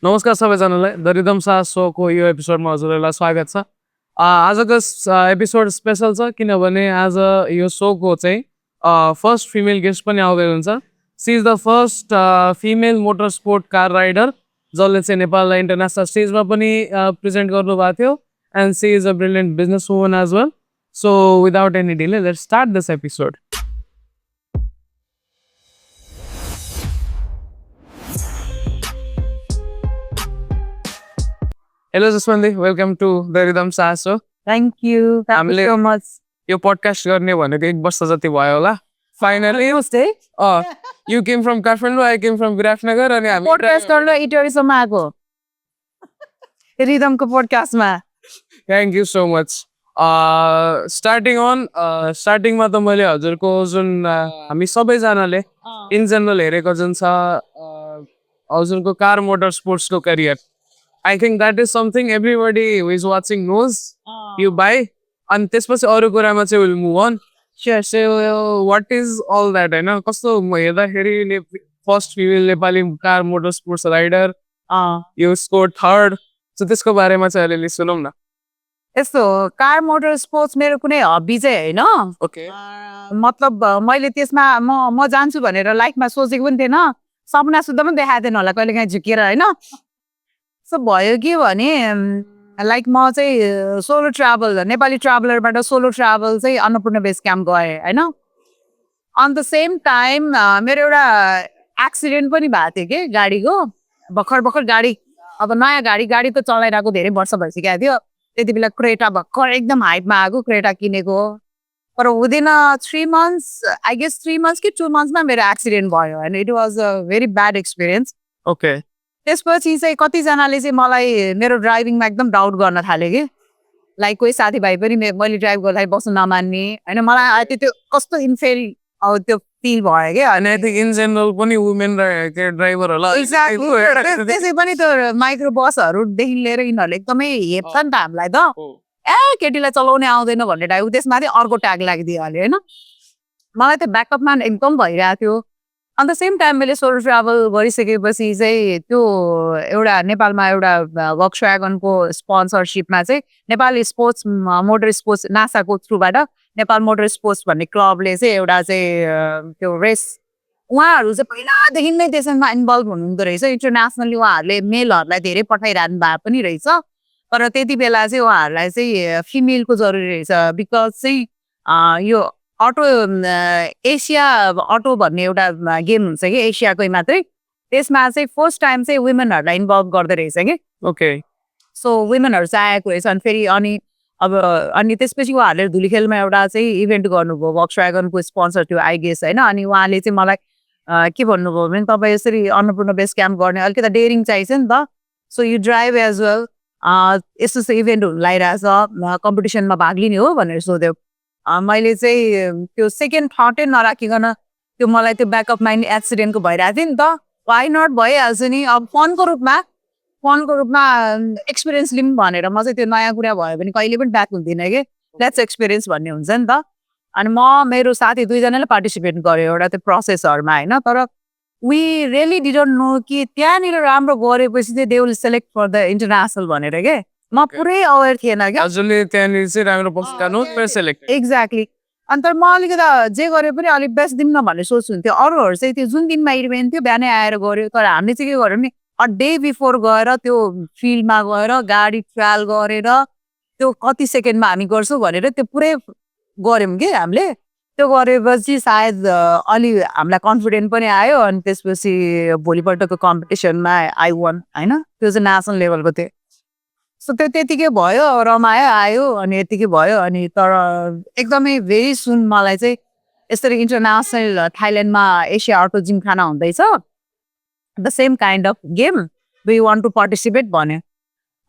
नमस्कार सबैजनालाई the Rhythm Sah सोको यो एपिसोडमा हजुरहरूलाई स्वागत छ। आजको एपिसोड स्पेसल छ किनभने आज यो सोको चाहिँ फर्स्ट फिमेल गेस्ट पनि आउँदै हुनुहुन्छ। She is the first female motor sport car rider जसले चाहिँ नेपाललाई इन्टरनेसनल स्टेजमा पनि प्रेजेन्ट गर्नुभएको थियो and she is a brilliant business woman as well. So without any delay let's start this episode. Hello Jaswanti, welcome to the Rhythm Sah show. Thank you. Thank हामीले you so much. यो podcast गर्ने भनेको 1 वर्ष जति भयो होला। Finally Namaste. You came from Kathmandu, I came from Biratnagar अनि हामी पोडकास्ट गर्न इटरीसम्म आएको रिदमको पोडकास्टमा। Thank you so much. स्टार्टिङमा त मैले हजुरको जुन हामी सबैजनाले इन जेनरल हेरेको जुन छ हजुरको कार मोटर स्पोर्ट्सको career, I think that is something everybody who is watching knows you by. अनि त्यसपछि अरू कुरामा चाहिँ will move on. What is all that होइन, कस्तो हेर्दाखेरि first female Nepali car motor sports rider, यो स्कोर थर्ड, सो त्यसको बारेमा चाहिँ अलिअलि सुनौँ न। यस्तो कार मोटर स्पोर्ट्स मेरो कुनै हबी चाहिँ होइन। ओके, मतलब मैले त्यसमा म जान्छु भनेर लाइफमा सोचेको पनि थिएन, सपना सुत्दा पनि देखाएको थिएन होला कहिले काहीँ झुकेर होइन। सो भयो के भने लाइक म चाहिँ सोलो ट्राभल, नेपाली ट्राभलरबाट सोलो ट्राभल चाहिँ अन्नपूर्ण बेस क्याम्प गएँ होइन। अन द सेम टाइम मेरो एउटा एक्सिडेन्ट पनि भएको थियो कि गाडीको। भर्खर गाडी, अब नयाँ गाडी त चलाइरहेको धेरै वर्ष भइसकेको थियो। त्यति बेला क्रेटा भर्खर एकदम हाइटमा आएको क्रेटा किनेको, तर within 3 months, I guess 3 months कि 2 monthsमा मेरो एक्सिडेन्ट भयो होइन। It was a very bad experience. Okay, त्यसपछि चाहिँ कतिजनाले चाहिँ मलाई मेरो ड्राइभिङमा एकदम डाउट गर्न थाल्यो कि, लाइक कोही साथीभाइ पनि मैले ड्राइभ गर्दाखेरि बस्नु नमान्ने होइन। मलाई त्यो कस्तो इन्फेरी अब त्यो फिल भयो क्या। अनि आई थिङ्क इन जेनरल पनि वुमेन ड्राइभर होला। त्यसै पनि त्यो माइक्रो बसहरूदेखि लिएर यिनीहरूले एकदमै हेप्छ नि त हामीलाई त, ए केटीलाई चलाउनै आउँदैन भन्ने टाइप। त्यसमाथि अर्को ट्याग लगाइदिइहाल्यो होइन। मलाई त्यो ब्याकअपमा एकदम भइरहेको थियो। अन द सेम टाइम मैले सोलो ट्राभल गरिसकेपछि चाहिँ त्यो एउटा नेपालमा एउटा वक्सव्यागनको स्पोन्सरसिपमा चाहिँ नेपाल स्पोर्ट्स मोटर स्पोर्ट्स नासाको थ्रुबाट नेपाल मोटर स्पोर्ट्स भन्ने क्लबले चाहिँ एउटा चाहिँ त्यो रेस, उहाँहरू चाहिँ पहिलादेखि नै त्यसमा इन्भल्भ हुनुहुँदो रहेछ। इन्टरनेसनली उहाँहरूले मेलहरूलाई धेरै पठाइरहनु भएको पनि रहेछ, तर त्यति बेला चाहिँ उहाँहरूलाई चाहिँ फिमेलको जरुरी रहेछ। बिकज चाहिँ यो अटो एसिया अटो भन्ने एउटा गेम हुन्छ कि एसियाकै मात्रै, त्यसमा चाहिँ फर्स्ट टाइम चाहिँ वुमेनहरूलाई इन्भल्भ गर्दो रहेछ कि। ओके, सो वुमेनहरू चाहिँ आएको रहेछ। अनि फेरि अनि त्यसपछि उहाँहरूले धुलीखेलमा एउटा चाहिँ इभेन्ट गर्नुभयो, वक्सव्यागनको स्पोन्सर थियो आई गेस होइन। अनि उहाँले चाहिँ मलाई के भन्नुभयो भने तपाईँ यसरी अन्नपूर्ण बेस क्याम्प गर्ने अलिकति डेरिङ चाहिन्छ नि त, so you drive as well, यस्तो इभेन्ट हुनु लागिरहेछ, कम्पिटिसनमा भाग लिने हो भनेर सोध्यो। मैले चाहिँ त्यो सेकेन्ड थर्टै नराखिकन, त्यो मलाई त्यो ब्याकअप माइन्ड एक्सिडेन्टको भइरहेको थियो नि त, वाइ नट भइहाल्छ नि। अब फनको रूपमा एक्सपिरियन्स लिउँ भनेर म चाहिँ त्यो नयाँ कुरा भयो भने कहिले पनि ब्याक हुँदिनँ कि, द्याट्स एक्सपिरियन्स भन्ने हुन्छ नि त। अनि मेरो साथी 2जनाले पार्टिसिपेट गर्यो एउटा त्यो प्रोसेसहरूमा होइन। तर वी रियली डिडन्ट नो कि त्यहाँनिर राम्रो गरेपछि चाहिँ they will select for the international भनेर के। म पुरै अवेर थिएन क्या। हजुरले त्यहाँनिर चाहिँ राम्रो पर्सन सेलेक्ट। एक्ज्याक्टली। अनि तर म अलिकति जे गरे पनि अलिक बेस्ट दिउँ न भन्ने सोच हुन्थ्यो। अरूहरू चाहिँ त्यो जुन दिनमा इभेन्ट थियो बिहानै आएर गऱ्यो, तर हामीले चाहिँ के गर्यो भने अ डे बिफोर गएर त्यो फिल्डमा गएर गाडी ट्रायल गरेर त्यो कति सेकेन्डमा हामी गर्छौँ भनेर त्यो पुरै गऱ्यौँ कि हामीले। त्यो गरेपछि सायद अलि हामीलाई कन्फिडेन्ट पनि आयो। अनि त्यसपछि भोलिपल्टको कम्पिटिसनमा आई वान होइन, त्यो चाहिँ नेसनल लेभलको थियो। सो त्यो त्यतिकै भयो, रमायो आयो अनि यतिकै भयो। अनि तर एकदमै भेरी सुन मलाई चाहिँ यसरी इन्टरनेसनल थाइल्यान्डमा एसिया अटो जिमखाना हुँदैछ, the same kind of game, we want to participate भन्यो।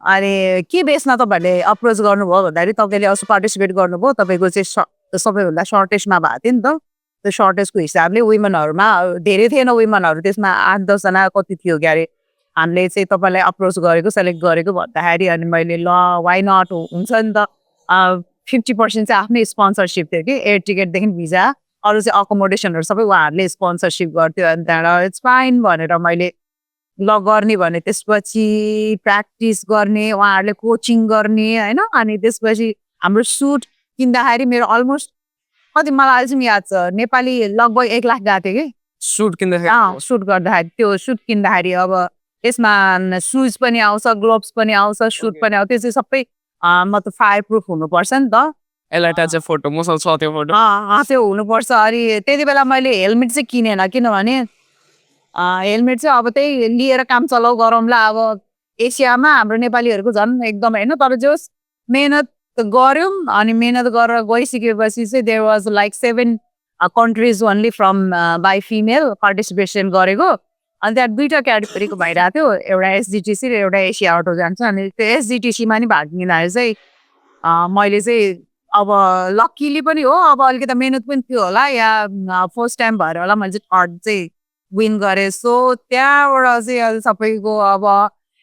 अनि के बेसमा तपाईँहरूले अप्रोच गर्नुभयो भन्दाखेरि तपाईँले असो पार्टिसिपेट गर्नुभयो, तपाईँको चाहिँ सबैभन्दा सर्टेस्टमा भएको थियो नि त। त्यो सर्टेस्टको हिसाबले वुमेनहरूमा धेरै थिएन, वुमेनहरू त्यसमा 8-10जना कति थियो क्यारे। हामीले चाहिँ तपाईँलाई अप्रोच गरेको सेलेक्ट गरेको भन्दाखेरि अनि मैले ल वाइ नट हुन्छ नि त। 50% चाहिँ आफ्नै स्पोन्सरसिप थियो कि, एयर टिकटदेखि भिजा, अरू चाहिँ अकोमोडेसनहरू सबै उहाँहरूले स्पोन्सरसिप गर्थ्यो। अनि त्यहाँबाट इट्स फाइन भनेर मैले ल गर्ने भने त्यसपछि प्र्याक्टिस गर्ने उहाँहरूले कोचिङ गर्ने होइन अनि त्यसपछि हाम्रो सुट किन्दाखेरि मेरो अलमोस्ट कति मलाई अहिले पनि याद छ नेपाली लगभग 1 लाख गएको थियो कि सुट किन्दाखेरि सुट गर्दाखेरि त्यो सुट किन्दाखेरि अब यसमा सुज पनि आउँछ ग्लोभ्स पनि आउँछ सुट पनि आउँछ त्यो चाहिँ सबै मतलब फायर प्रुफ हुनुपर्छ नि त यसलाई चाहिँ फोटो मसँग छ त्यो फोटो त्यो हुनुपर्छ अनि त्यति बेला मैले हेलमेट चाहिँ किनेन किनभने हेलमेट चाहिँ अब त्यही लिएर काम चलाउ गरौँला अब एसियामा हाम्रो नेपालीहरूको झन् एकदम होइन तर जोस् मेहनत गऱ्यौँ अनि मेहनत गरेर गइसकेपछि चाहिँ there was like 7 countries only from by female participation गरेको अनि त्यहाँ 2टा क्याटेगोरीको भइरहेको थियो एउटा एसजिटिसी र एउटा एसिया अटो जान्छ अनि त्यो एसजिटिसीमा नि भाग लिँदाखेरि चाहिँ मैले चाहिँ अब लक्कीली पनि हो अब अलिकति मेहनत पनि थियो होला या फर्स्ट टाइम भएर होला मैले चाहिँ थर्ड चाहिँ विन गरेँ सो त्यहाँबाट चाहिँ सबैको अब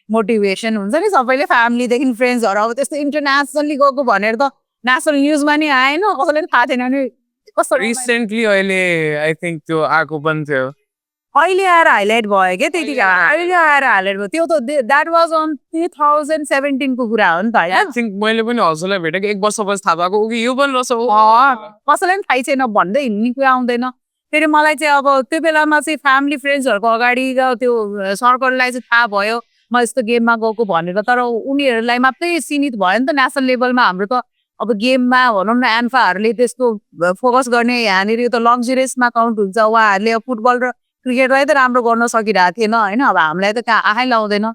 मोटिभेसन हुन्छ नि सबैले फ्यामिलीदेखि फ्रेन्ड्सहरू अब त्यस्तो इन्टरनेसनली गएको भनेर त नेसनल न्युजमा नि आएन कसैले पनि थाहा थिएन नि कस्तो रिसेन्टली अहिले आई थिङ्क त्यो आएको पनि थियो अहिले आएर हाइलाइट भयो क्या त्यतिखेर अहिले आएर हाइलाइट भयो त्यो त द्याट वाज अन 2017 को कुरा हो नि त आई थिङ्क मैले पनि हजुरलाई भेटेको 1 वर्षपछि थाहा भएको कि यो पनि रहेछ कसैलाई पनि थाहै छैन भन्दै हिँड्ने कुरा आउँदैन फेरि मलाई चाहिँ अब त्यो बेलामा चाहिँ फ्यामिली फ्रेन्ड्सहरूको अगाडि त्यो सर्कललाई चाहिँ थाहा भयो म यस्तो गेममा गएको भनेर तर उनीहरूलाई मात्रै सीमित भयो नि त नेसनल लेभलमा हाम्रो त अब गेममा भनौँ न एन्फाहरूले त्यस्तो फोकस गर्ने यहाँनिर यो त लग्जरियसमा काउन्ट हुन्छ उहाँहरूले फुटबल र क्रिकेटलाई त राम्रो गर्न सकिरहेको थिएन होइन अब हामीलाई त कहाँ आँखै लाउँदैन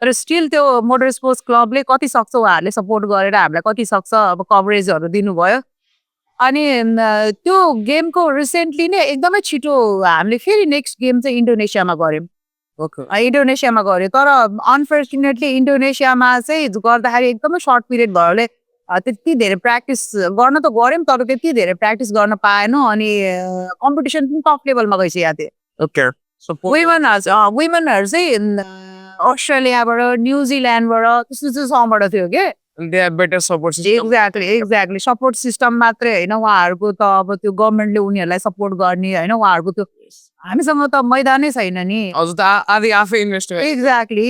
तर स्टिल त्यो मोटर स्पोर्ट्स क्लबले कति सक्छ उहाँहरूले सपोर्ट गरेर हामीलाई कति सक्छ अब कभरेजहरू दिनुभयो अनि त्यो गेमको रिसेन्टली नै एकदमै छिटो हामीले फेरि नेक्स्ट गेम चाहिँ इन्डोनेसियामा गऱ्यौँ इन्डोनेसियामा गऱ्यो तर अनफर्चुनेटली इन्डोनेसियामा चाहिँ गर्दाखेरि एकदमै सर्ट पिरियड भएकोले त्यति धेरै प्र्याक्टिस गर्न त गऱ्यौँ तर त्यति धेरै प्र्याक्टिस गर्न पाएनौँ अनि कम्पिटिसन पनि टप लेभलमा गइसकेको थियो वुमेनहरू चाहिँ अस्ट्रेलियाबाट न्युजिल्यान्डबाट त्यस्तो चाहिँ सँगबाट थियो कि एक्ज्याक्टली सपोर्ट सिस्टम मात्रै होइन उहाँहरूको त अब त्यो गभर्मेन्टले उनीहरूलाई सपोर्ट गर्ने होइन उहाँहरूको त्यो हामीसँग त मैदानै छैन नि एक्ज्याक्टली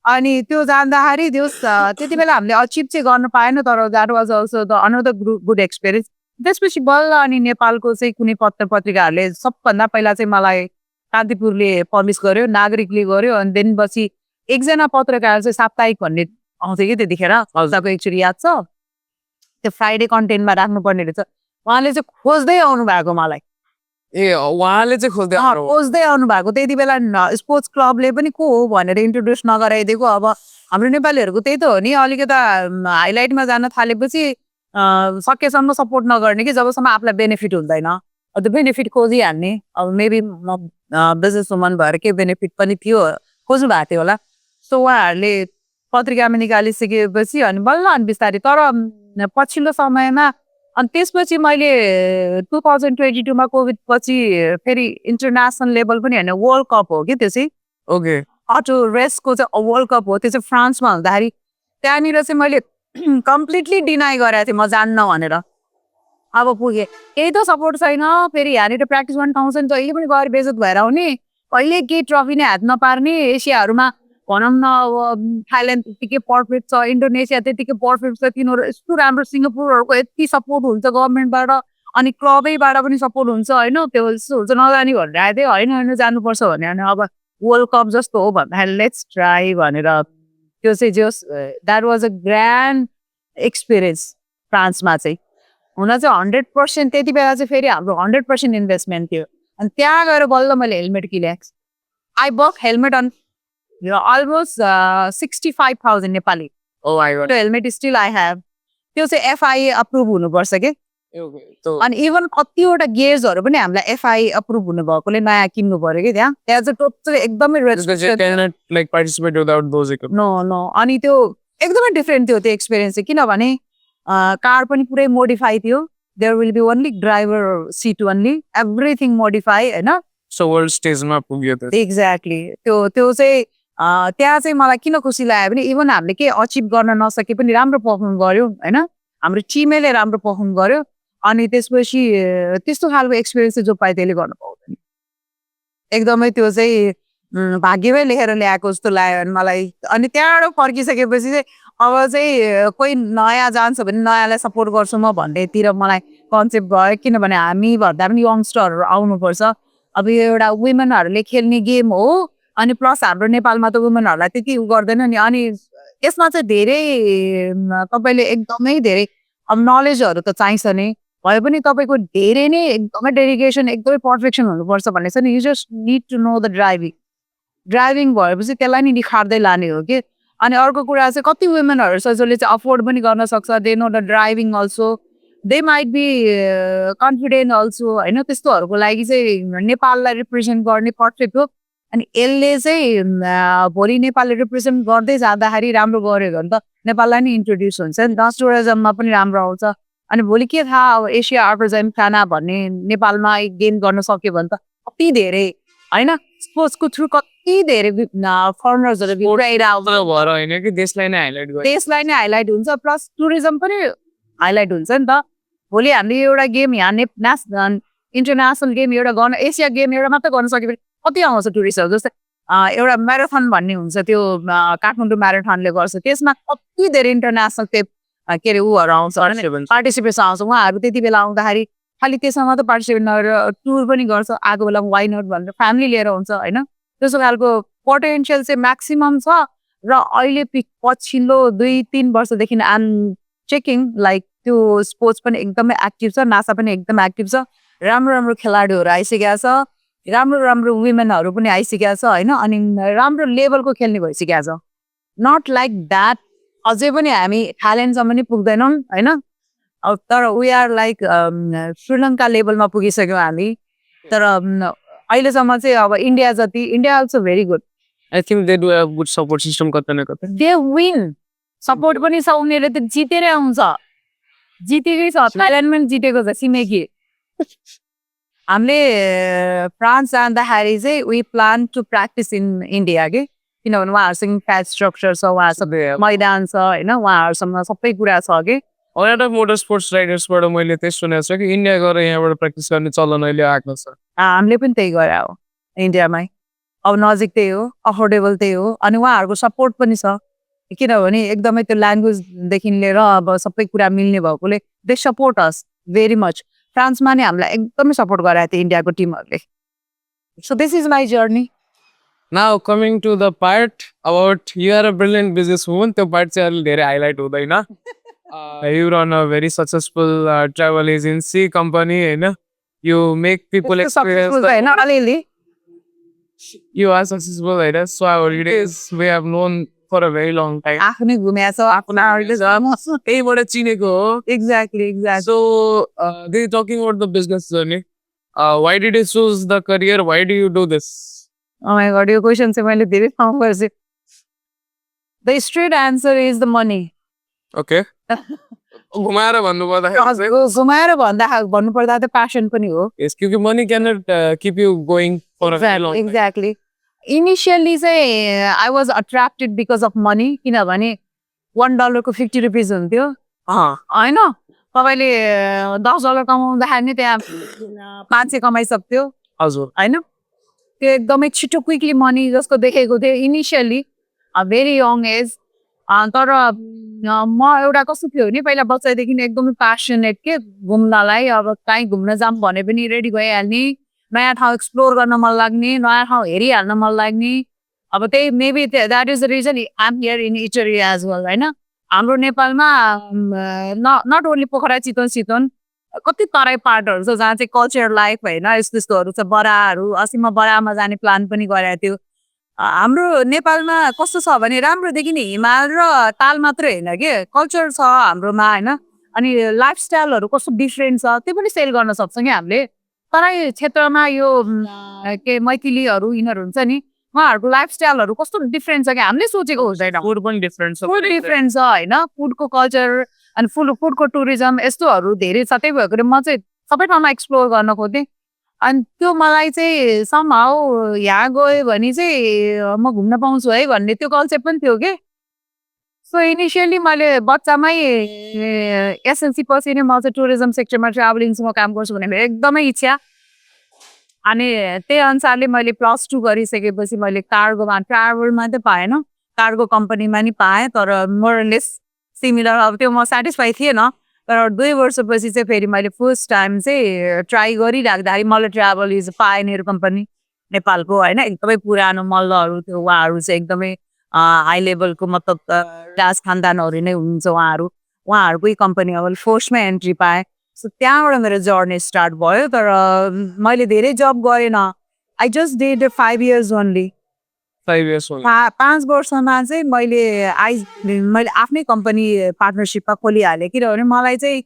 अनि त्यो जाँदाखेरि त्यो त्यति बेला हामीले अचिभ चाहिँ गर्न पाएन तर that was also the another good experience त्यसपछि बल्ल अनि नेपालको चाहिँ कुनै पत्र पत्रिकाहरूले सबभन्दा पहिला चाहिँ मलाई कान्तिपुरले पब्लिस गर्यो नागरिकले गर्यो अनि देन पछि एकजना पत्रकार चाहिँ साप्ताहिक भन्ने आउँथ्यो कि त्यतिखेर हजुरको एक्चुअली याद छ त्यो फ्राइडे कन्टेन्टमा राख्नुपर्ने रहेछ उहाँले चाहिँ खोज्दै आउनु भएको मलाई उहाँले चाहिँ खोज्दै आउनु भएको त्यति बेला स्पोर्ट्स क्लबले पनि को हो भनेर इन्ट्रोड्युस नगराइदिएको अब हाम्रो नेपालीहरूको त्यही त हो नि अलिकता हाइलाइटमा जान थालेपछि सकेसम्म सपोर्ट नगर्ने कि जबसम्म आफूलाई बेनिफिट हुँदैन त्यो बेनिफिट खोजिहाल्ने अब मेबी म बिजनेस वुमन भएर के बेनिफिट पनि थियो खोज्नु भएको थियो होला सो उहाँहरूले पत्रिकामा निकालिसकेपछि अनि बल्ल अनि बिस्तारै तर पछिल्लो समयमा अनि त्यसपछि मैले 2022मा कोभिड पछि फेरि इन्टरनेसनल लेभल पनि होइन वर्ल्ड कप हो कि त्यो चाहिँ अटो रेसको चाहिँ वर्ल्ड कप हो त्यो चाहिँ फ्रान्समा हुँदाखेरि त्यहाँनिर चाहिँ मैले कम्प्लिटली डिनाइ गरेको थिएँ म जान्न भनेर अब पुगेँ केही त सपोर्ट छैन फेरि यहाँनिर प्र्याक्टिस गर्ने ठाउँ छैन जहिले पनि गएर बेजत भएर आउने कहिले केही ट्रफी नै हात नपार्ने एसियाहरूमा भनौँ न अब थाइल्यान्ड त्यतिकै पर्फेक्ट छ इन्डोनेसिया त्यतिकै पर्फेक्ट छ तिनीहरू यस्तो राम्रो सिङ्गापुरहरूको यति सपोर्ट हुन्छ गभर्मेन्टबाट अनि क्लबैबाट पनि सपोर्ट हुन्छ होइन त्यो यस्तो हुन्छ नजाने भनेर आएको थियो होइन जानुपर्छ भने अनि अब वर्ल्ड कप जस्तो हो भन्दाखेरि लेट्स ट्राई भनेर त्यो चाहिँ जस that was a grand experience फ्रान्समा चाहिँ हुन चाहिँ 100% त्यति बेला चाहिँ फेरि हाम्रो 100% इन्भेस्टमेन्ट थियो अनि त्यहाँ गएर बल्ल मैले हेलमेट किनेँ I bought helmet on almost 65,000 Nepali त्यो हेलमेट स्टिल आई हेभ त्यो चाहिँ FIA अप्रुभ हुनुपर्छ कि अनि इभन कतिवटा गेयर्सहरू पनि हामीलाई FIA अप्रुभ हुनु भएकोले नयाँ किन्नु पर्यो कि त्यहाँ चाहिँ टोटल एकदमै नो अनि त्यो एकदमै डिफ्रेन्ट थियो त्यो एक्सपिरियन्स चाहिँ किनभने कार पनि पुरै मोडिफाई थियो there will be only driver seat only everything modify होइन एक्ज्याक्टली त्यो चाहिँ त्यहाँ चाहिँ मलाई किन खुसी लाग्यो भने इभन हामीले केही अचिभ गर्न नसके पनि राम्रो पर्फर्म गर्यो होइन हाम्रो टिमैले राम्रो पर्फर्म गर्यो अनि त्यसपछि त्यस्तो खालको एक्सपिरियन्स चाहिँ जो पाए त्यसले गर्न पाउँदैन एकदमै त्यो चाहिँ भाग्यमै लेखेर ल्याएको जस्तो लाग्यो भने मलाई अनि त्यहाँबाट फर्किसकेपछि चाहिँ अब चाहिँ कोही नयाँ जान्छ भने नयाँलाई सपोर्ट गर्छु म भन्नेतिर मलाई कन्सेप्ट भयो किनभने हामी भन्दा पनि यङ्स्टरहरू आउनुपर्छ अब यो एउटा वुमेनहरूले खेल्ने गेम हो अनि प्लस हाम्रो नेपालमा त वुमेनहरूलाई त्यति उ गर्दैन नि अनि यसमा चाहिँ धेरै तपाईँले एकदमै धेरै अब नलेजहरू त चाहिन्छ नि भए पनि तपाईँको धेरै नै एकदमै डेडिकेसन एकदमै पर्फेक्सन हुनुपर्छ भन्ने छ नि you just need to know the driving भएपछि त्यसलाई नि निखार्दै लाने हो कि अनि अर्को कुरा चाहिँ कति वुमेनहरू छ जसले चाहिँ अफोर्ड पनि गर्न सक्छ they know the driving also they might be confident also होइन त्यस्तोहरूको लागि चाहिँ नेपाललाई रिप्रेजेन्ट गर्ने पर्फेक्ट हो अनि यसले चाहिँ भोलि नेपालले रिप्रेजेन्ट गर्दै जाँदाखेरि राम्रो गर्यो भने त नेपाललाई नि इन्ट्रोड्युस हुन्छ नि त टुरिज्ममा पनि राम्रो आउँछ अनि भोलि के थाहा अब एसिया आर्टिजन खाना भन्ने नेपालमा गेन गर्न सक्यो भने त कति धेरै होइन स्पोर्ट्सको थ्रु कति धेरै फरेनर्सहरू भएर होइन कि देशलाई नै हाइलाइट गर्छ देशलाई नै हाइलाइट हुन्छ प्लस टुरिज्म पनि हाइलाइट हुन्छ नि त भोलि हामीले एउटा गेम यहाँ इन्टरनेसनल गेम एउटा गर्न एसिया गेम एउटा मात्रै गर्न सक्यो भने कति आउँछ टुरिस्टहरू जस्तै एउटा म्याराथन भन्ने हुन्छ त्यो काठमाडौँ म्याराथनले गर्छ त्यसमा कति धेरै इन्टरनेसनल के अरे ऊहरू आउँछ पार्टिसिपेसन आउँछ उहाँहरू त्यति बेला आउँदाखेरि खालि त्यसमा मात्रै पार्टिसिपेट नगरेर टुर पनि गर्छ आएको बेला वाइ नट भनेर फ्यामिली लिएर हुन्छ होइन त्यस्तो खालको पोटेन्सियल चाहिँ म्याक्सिमम छ र अहिले पछिल्लो 2-3 वर्षदेखि आम चेकिङ लाइक त्यो स्पोर्ट्स पनि एकदमै एक्टिभ छ नासा पनि एकदमै एक्टिभ छ राम्रो राम्रो खेलाडीहरू आइसकेका छ राम्रो राम्रो वुमेनहरू पनि आइसकेका छ होइन अनि राम्रो लेभलको खेल्ने भइसकेका छ नट लाइक द्याट अझै पनि हामी थाइल्यान्डसम्म नि पुग्दैनौँ होइन तर वी आर लाइक श्रीलङ्का लेभलमा पुगिसक्यौँ हामी तर अहिलेसम्म चाहिँ अब इन्डिया जति India also very good I think they do have good support system कतै न कतै दे विन सपोर्ट पनि छ उनीहरूले त जितेरै आउँछ जितेकै छ थाइल्यान्डमा पनि जितेको छ छिमेकी हामीले फ्रान्स जाँदाखेरि चाहिँ we plan to practice in India कि किनभने उहाँहरूसँग फ्याट स्ट्रक्चर छ उहाँसँग मैदान छ होइन उहाँहरूसँग सबै कुरा छ कि एउटा मोटर स्पोर्ट्स राइडर्सबाट मैले त्यही सुनेको छु कि इन्डिया गएर यहाँबाट प्र्याक्टिस गर्ने चलन अहिले आएको छ हामीले पनि त्यही गरे हो इन्डियामै अब नजिक त्यही हो अफोर्डेबल त्यही हो अनि उहाँहरूको सपोर्ट पनि छ किनभने एकदमै त्यो ल्याङ्ग्वेजदेखि लिएर अब सबै कुरा मिल्ने भएकोले they support us very much फ्रान्समा नै हामीलाई एकदमै सपोर्ट गराएको थियो इन्डियाको टिमहरूले so this is my journey Now coming to the part about you are a brilliant businesswoman, त्यो part चाहिँ अलि धेरै हाइलाइट हुँदैन you run a very successful travel agency company होइन you make people experience अलिअलि you are successful होइन so our holidays we have known for a very long time आफ्नै घुमेको छ आफ्नो त्यहीबाट चिनेको हो exactly so they talking about the business journey why did you choose the career why do you do this Oh my god, your question चाहिँ मैले धेरै ठाउँ गर्छु The straight answer is the money. Okay. घुमाएर भन्नुपर्दाखेरि घुमाएर भन्नुपर्दा त प्यासन पनि हो Yes, क्योंकि money cannot keep you going for a very long time. Exactly. Initially चाहिँ I was attracted because of money किनभने $1 को 50 रुपिस हुन्थ्यो होइन तपाईँले $10 कमाउँदाखेरि नि त्यहाँ 500 कमाइसक्थ्यो हजुर होइन त्यो एकदमै छिटो क्विकली मनी जसको देखेको थियो इनिसियली भेरी यङ एज तर म एउटा कस्तो थियो भने पहिला बच्चादेखि एकदमै प्यासनेट के घुम्नलाई अब कहीँ घुम्न जाऊँ भने पनि रेडी भइहाल्ने नयाँ ठाउँ एक्सप्लोर गर्न मन लाग्ने नयाँ ठाउँ हेरिहाल्न मन लाग्ने अब त्यही maybe that is the reason I am here in Itahari as well होइन हाम्रो नेपालमा नट ओन्ली पोखरा चितवन कति तराई पार्टहरू छ जहाँ चाहिँ कल्चर लाइफ होइन यस्तो यस्तोहरू छ बराहरू अस्ति म बरामा जाने प्लान पनि गरेको थियो हाम्रो नेपालमा कस्तो छ भने राम्रोदेखि नि हिमाल र ताल मात्रै होइन कि कल्चर छ हाम्रोमा होइन अनि लाइफस्टाइलहरू कस्तो डिफ्रेन्ट छ त्यो पनि सेल गर्न सक्छौँ कि हामीले तराई क्षेत्रमा यो के मैथिलीहरू यिनीहरू हुन्छ नि उहाँहरूको लाइफस्टाइलहरू कस्तो डिफ्रेन्ट छ कि हामीले सोचेको हुँदैन फुड पनि डिफ्रेन्ट छ फुड डिफ्रेन्ट छ होइन फुडको कल्चर अनि फुडको टुरिज्म यस्तोहरू धेरै छ त्यही भएकोले म चाहिँ सबै ठाउँमा एक्सप्लोर गर्न खोजेँ अनि त्यो मलाई चाहिँ समहाउ यहाँ गयो भने चाहिँ म घुम्न पाउँछु है भन्ने त्यो कन्सेप्ट पनि थियो कि सो इनिसियली मैले बच्चामै एसएलसी पछि नै म चाहिँ टुरिज्म सेक्टरमा ट्राभलिङसँग काम गर्छु भन्ने मेरो एकदमै इच्छा अनि त्यही अनुसारले मैले +2 गरिसकेपछि मैले कार्गोमा ट्राभलमा त पाएन, कार्गो कम्पनीमा नि पाएँ, तर मोरलेस सिमिलर अब त्यो म सेटिस्फाई थिएन। तर 2 वर्षपछि चाहिँ फेरि मैले फर्स्ट टाइम चाहिँ ट्राई गरिराख्दाखेरि मलाई ट्राभल इज पायोनियर कम्पनी नेपालको होइन, एकदमै पुरानो मल्लहरू थियो उहाँहरू चाहिँ एकदमै हाई लेभलको मतलब राज खानदानहरू नै हुनुहुन्छ उहाँहरू, उहाँहरूकै कम्पनी अब फर्स्टमै एन्ट्री पाएँ। सो त्यहाँबाट मेरो जर्नी स्टार्ट भयो। तर मैले धेरै जब गरेन, I just did 5 years only. 5 years old. 5 वर्षमा चाहिँ मैले आफ्नै कम्पनी पार्टनरसिपमा खोलिहालेँ, किनभने मलाई चाहिँ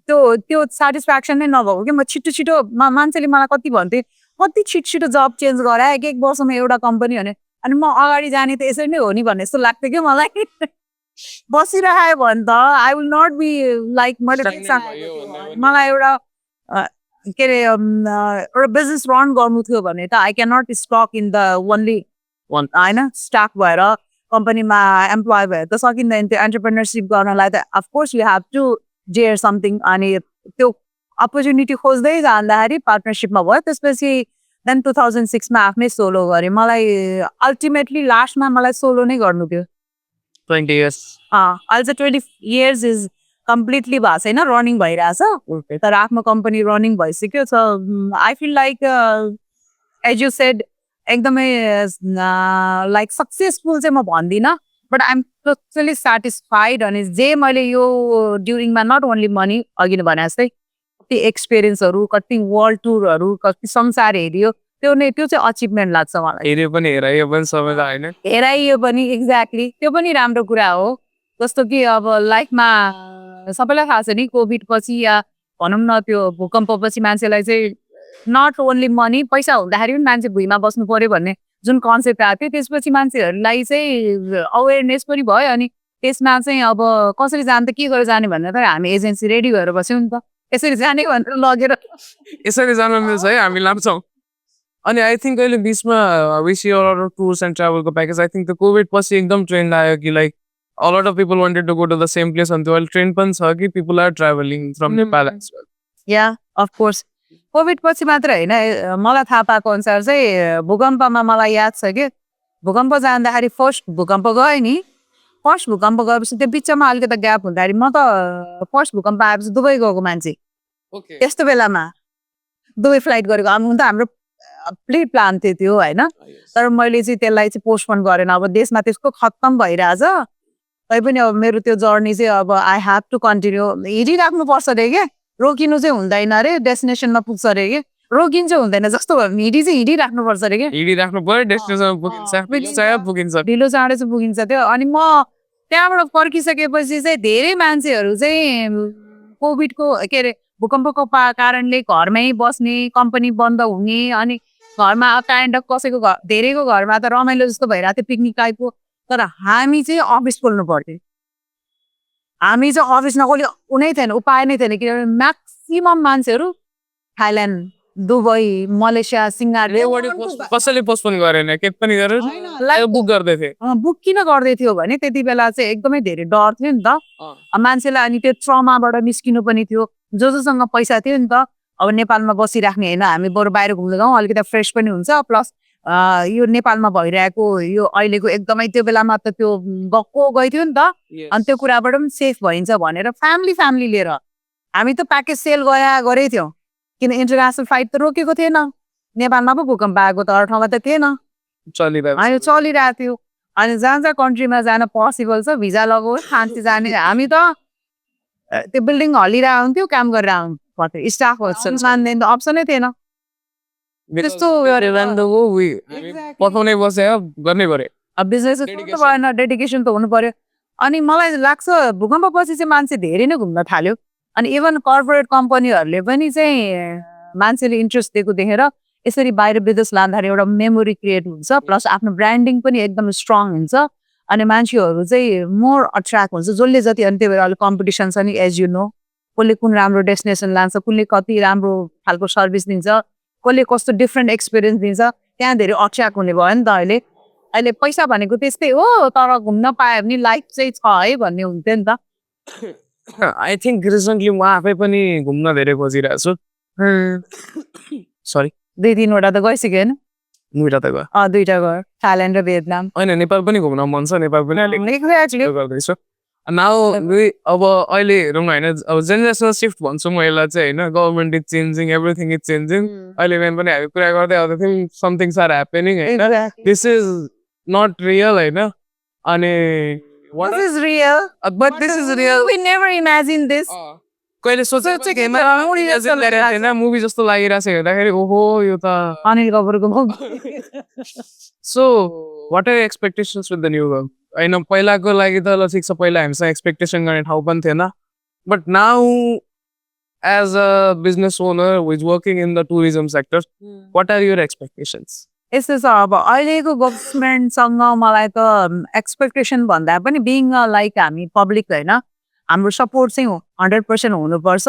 त्यो सेटिस्फ्याक्सन नै नभएको कि म छिटो मान्छेले मलाई कति भन्थे कति छिटो जब चेन्ज गराएँ 1 वर्षमा एउटा कम्पनी भने, अनि म अगाडि जाने त यसरी नै हो नि भन्ने जस्तो लाग्थ्यो कि मलाई। बसिरह्यो भने त I will not be like मलाई एउटा के अरे एउटा बिजनेस रन गर्नु थियो भने त I can not stuck in the only होइन, स्टाफ भएर कम्पनीमा एम्प्लोय भएर त सकिँदैन। त्यो एन्टरप्रेनरसिप गर्नलाई त of course you have to dare something. अनि त्यो अपर्च्युनिटी खोज्दै जाँदाखेरि पार्टनरसिपमा भयो। त्यसपछि देन 2006मा आफ्नै सोलो गरेँ। मलाई अल्टिमेटली लास्टमा मलाई सोलो नै गर्नु थियो। 20 years. अहिले चाहिँ 20 इयर्स इज कम्प्लिटली भएको छैन, रनिङ भइरहेछ, Okay. तर आफ्नो कम्पनी रनिङ भइसक्यो। So I feel like as you said एकदमै लाइक सक्सेसफुल चाहिँ म भन्दिनँ, but I am totally satisfied. अनि जे मैले यो ड्युरिङमा नट ओन्ली मनी अघि नै भने जस्तै कति एक्सपिरियन्सहरू, कति वर्ल्ड टुरहरू, कति संसार हेरियो, त्यो चाहिँ अचिभमेन्ट लाग्छ मलाई। हेऱ्यो पनि हेरायो पनि सबैलाई होइन। हेराइयो पनि एक्ज्याक्टली, त्यो पनि राम्रो कुरा हो। जस्तो कि अब लाइफमा सबैलाई थाहा छ नि, कोभिड पछि या भनौँ न त्यो भूकम्प पछि मान्छेलाई चाहिँ नट ओन्ली मनी, पैसा हुँदाखेरि पनि मान्छे भुइँमा बस्नु पर्यो भन्ने जुन कन्सेप्ट आएको थियो, त्यसपछि मान्छेहरूलाई चाहिँ अवेरनेस पनि भयो। अनि त्यसमा चाहिँ अब कसरी जाने त के गरेर जाने भनेर त हामी एजेन्सी रेडी भएर बस्यौँ नि त, यसरी जाने भनेर लगेर यसरी जान मिल्छ है, हामी लान्छौँ। अनि आई थिङ्क अहिले बिचमा विस यर टुर्स एन्ड ट्राभलको प्याकेज आई थिङ्क त कोभिड पछि एकदम ट्रेन्ड आयो कि like a lot of people wanted to go to the same place, and the trend पनि छ कि people are traveling from Nepal as well. Yeah of course covid पछि मात्र होइन, मलाई थाहा पाएको अनुसार चाहिँ भूकम्पमा मलाई याद छ कि भूकम्प जाँदाखेरि फर्स्ट भूकम्प गयो नि, फर्स्ट भूकम्प गएपछि त्यो बिचमा अलिकति ग्याप हुँदाखेरि म त फर्स्ट भूकम्प आएपछि दुबई गएको मान्छे। Okay. त्यस्तो बेलामा दुबई फ्लाइट गरेको हुन त हाम्रो प्लान थियो त्यो होइन, तर मैले चाहिँ त्यसलाई चाहिँ पोस्टपोन गरेन। अब देशमा त्यसको खत्तम भइरहेछ, तैपनि अब मेरो त्यो जर्नी चाहिँ अब आई हेभ टु कन्टिन्यू। हिँडिराख्नुपर्छ अरे क्या, रोकिनु चाहिँ हुँदैन अरे, डेस्टिनेसनमा पुग्छ अरे क्या, रोकिनु चाहिँ हुँदैन। जस्तो भयो हिँडिराख्नुपर्छ अरे क्या, हिँडिराख्नु पर्यो, डेस्टिनेसनमा पुगिन्छ। ढिलो चाँडो चाहिँ पुगिन्छ त्यो। अनि म त्यहाँबाट फर्किसकेपछि चाहिँ धेरै मान्छेहरू चाहिँ कोभिडको के अरे भूकम्पको कारणले घरमै बस्ने, कम्पनी बन्द हुने, अनि घरमा काइन्ड अफ कसैको घर, धेरैको घरमा त रमाइलो जस्तो भइरहेको थियो पिकनिक टाइपको। तर हामी चाहिँ अफिस खोल्नु पर्थ्यो, हामी चाहिँ अफिस नखोली कुनै थिएन, उपाय नै थिएन। किनभने म्याक्सिमम मान्छेहरू थाइल्यान्ड, दुबई, मलेसिया, सिङ्गापुर कसैले पोस्टपोन गरेन, के पनि गरेर बुक गर्दै थिए। बुक किन गर्दै थियो भने त्यति बेला चाहिँ एकदमै धेरै डर थियो नि त मान्छेलाई। अनि त्यो ट्रमाबाट निस्किनु पनि थियो, जोसँग पैसा थियो नि त। अब नेपालमा बसिराख्ने होइन, हामी बरु बाहिर घुम्न जाउँ, अलिकति फ्रेस पनि हुन्छ। प्लस यो नेपालमा भइरहेको यो अहिलेको एकदमै त्यो बेलामा त त्यो गएको गइथ्यो नि त, अनि त्यो कुराबाट पनि सेफ भइन्छ भनेर फ्यामिली लिएर हामी त प्याकेज सेल गरेकै थियौँ। किन इन्टरनेसनल फ्लाइट त रोकेको थिएन, नेपालमा पो भूकम्प आएको त अरू ठाउँमा त थिएन, चलिरहेको थियो। अनि जहाँ कन्ट्रीमा जान पोसिबल छ भिजा लगाऊ शान्ति जाने, हामी त त्यो बिल्डिङ हल्लिरहेको हुन्थ्यो, काम गरेर आउनु पर्थ्यो, स्टाफ मान्दैन, अप्सनै थिएन। त्यस्तो पठाउनै बस्यो, गर्नै पर्यो। अब बिजनेस भएन, डेडिकेसन त हुनु पर्यो। अनि मलाई लाग्छ भूकम्प पछि चाहिँ मान्छे धेरै नै घुम्न थाल्यो। अनि इभन कर्पोरेट कम्पनीहरूले पनि चाहिँ मान्छेले इन्ट्रेस्ट दिएको देखेर यसरी बाहिर विदेश लाँदाखेरि एउटा मेमोरी क्रिएट हुन्छ, प्लस आफ्नो ब्रान्डिङ पनि एकदम स्ट्रङ हुन्छ। अनि मान्छेहरू चाहिँ मोर अट्र्याक्ट हुन्छ जसले जति। अनि त्यही भएर अलिक कम्पिटिसन छ नि, एज यु नो, कसले कुन राम्रो डेस्टिनेसन लान्छ, कसले कति राम्रो खालको सर्भिस दिन्छ, कसले कस्तो डिफ्रेन्ट एक्सपिरियन्स दिन्छ, त्यहाँ धेरै अट्र्याक्ट हुने भयो नि त। अहिले पैसा भनेको त्यस्तै हो, तर घुम्न पायो भने लाइफ चाहिँ छ है भन्ने हुन्थ्यो नि त। आई थिङ्क रिसेन्टली म आफै पनि घुम्न धेरै खोजिरहेको छु। सरी 2-3 वटा त गइसक्यो होइन दुईटा त गयो 2टा गयो थाइल्यान्ड र भियतनाम होइन नेपाल पनि घुम्न मन छ नेपाल पनि अलिक एक्ज्याक्टली गर्दैछु नाउ अब अहिले हेरौँ होइन अब जेनेरेसनल सिफ्ट भन्छु म यसलाई चाहिँ होइन government is changing everything is changing अहिले बिहान पनि हामी कुरा गर्दै आउँदै थियौँ समथिङ्स आर ह्यापनिङ होइन दिस इज नट रियल होइन अनि This is real. But this is real We never imagined this. कहिले सोचेको थिएन मुभी जस्तो लागिरहेको छ हेर्दाखेरि ओहो यो त अनिल कपुरको movie. So what are expectations with the new girl होइन पहिलाको लागि त ल ठिक छ पहिला हामीसँग एक्सपेक्टेसन गर्ने ठाउँ पनि थिएन but now as a business owner was working in the tourism sector what are your expectations यस्तो छ अब अहिलेको गभर्मेन्टसँग मलाई त एक्सपेक्टेसन भन्दा पनि बिङ लाइक हामी पब्लिक होइन हाम्रो सपोर्ट चाहिँ 100% हुनुपर्छ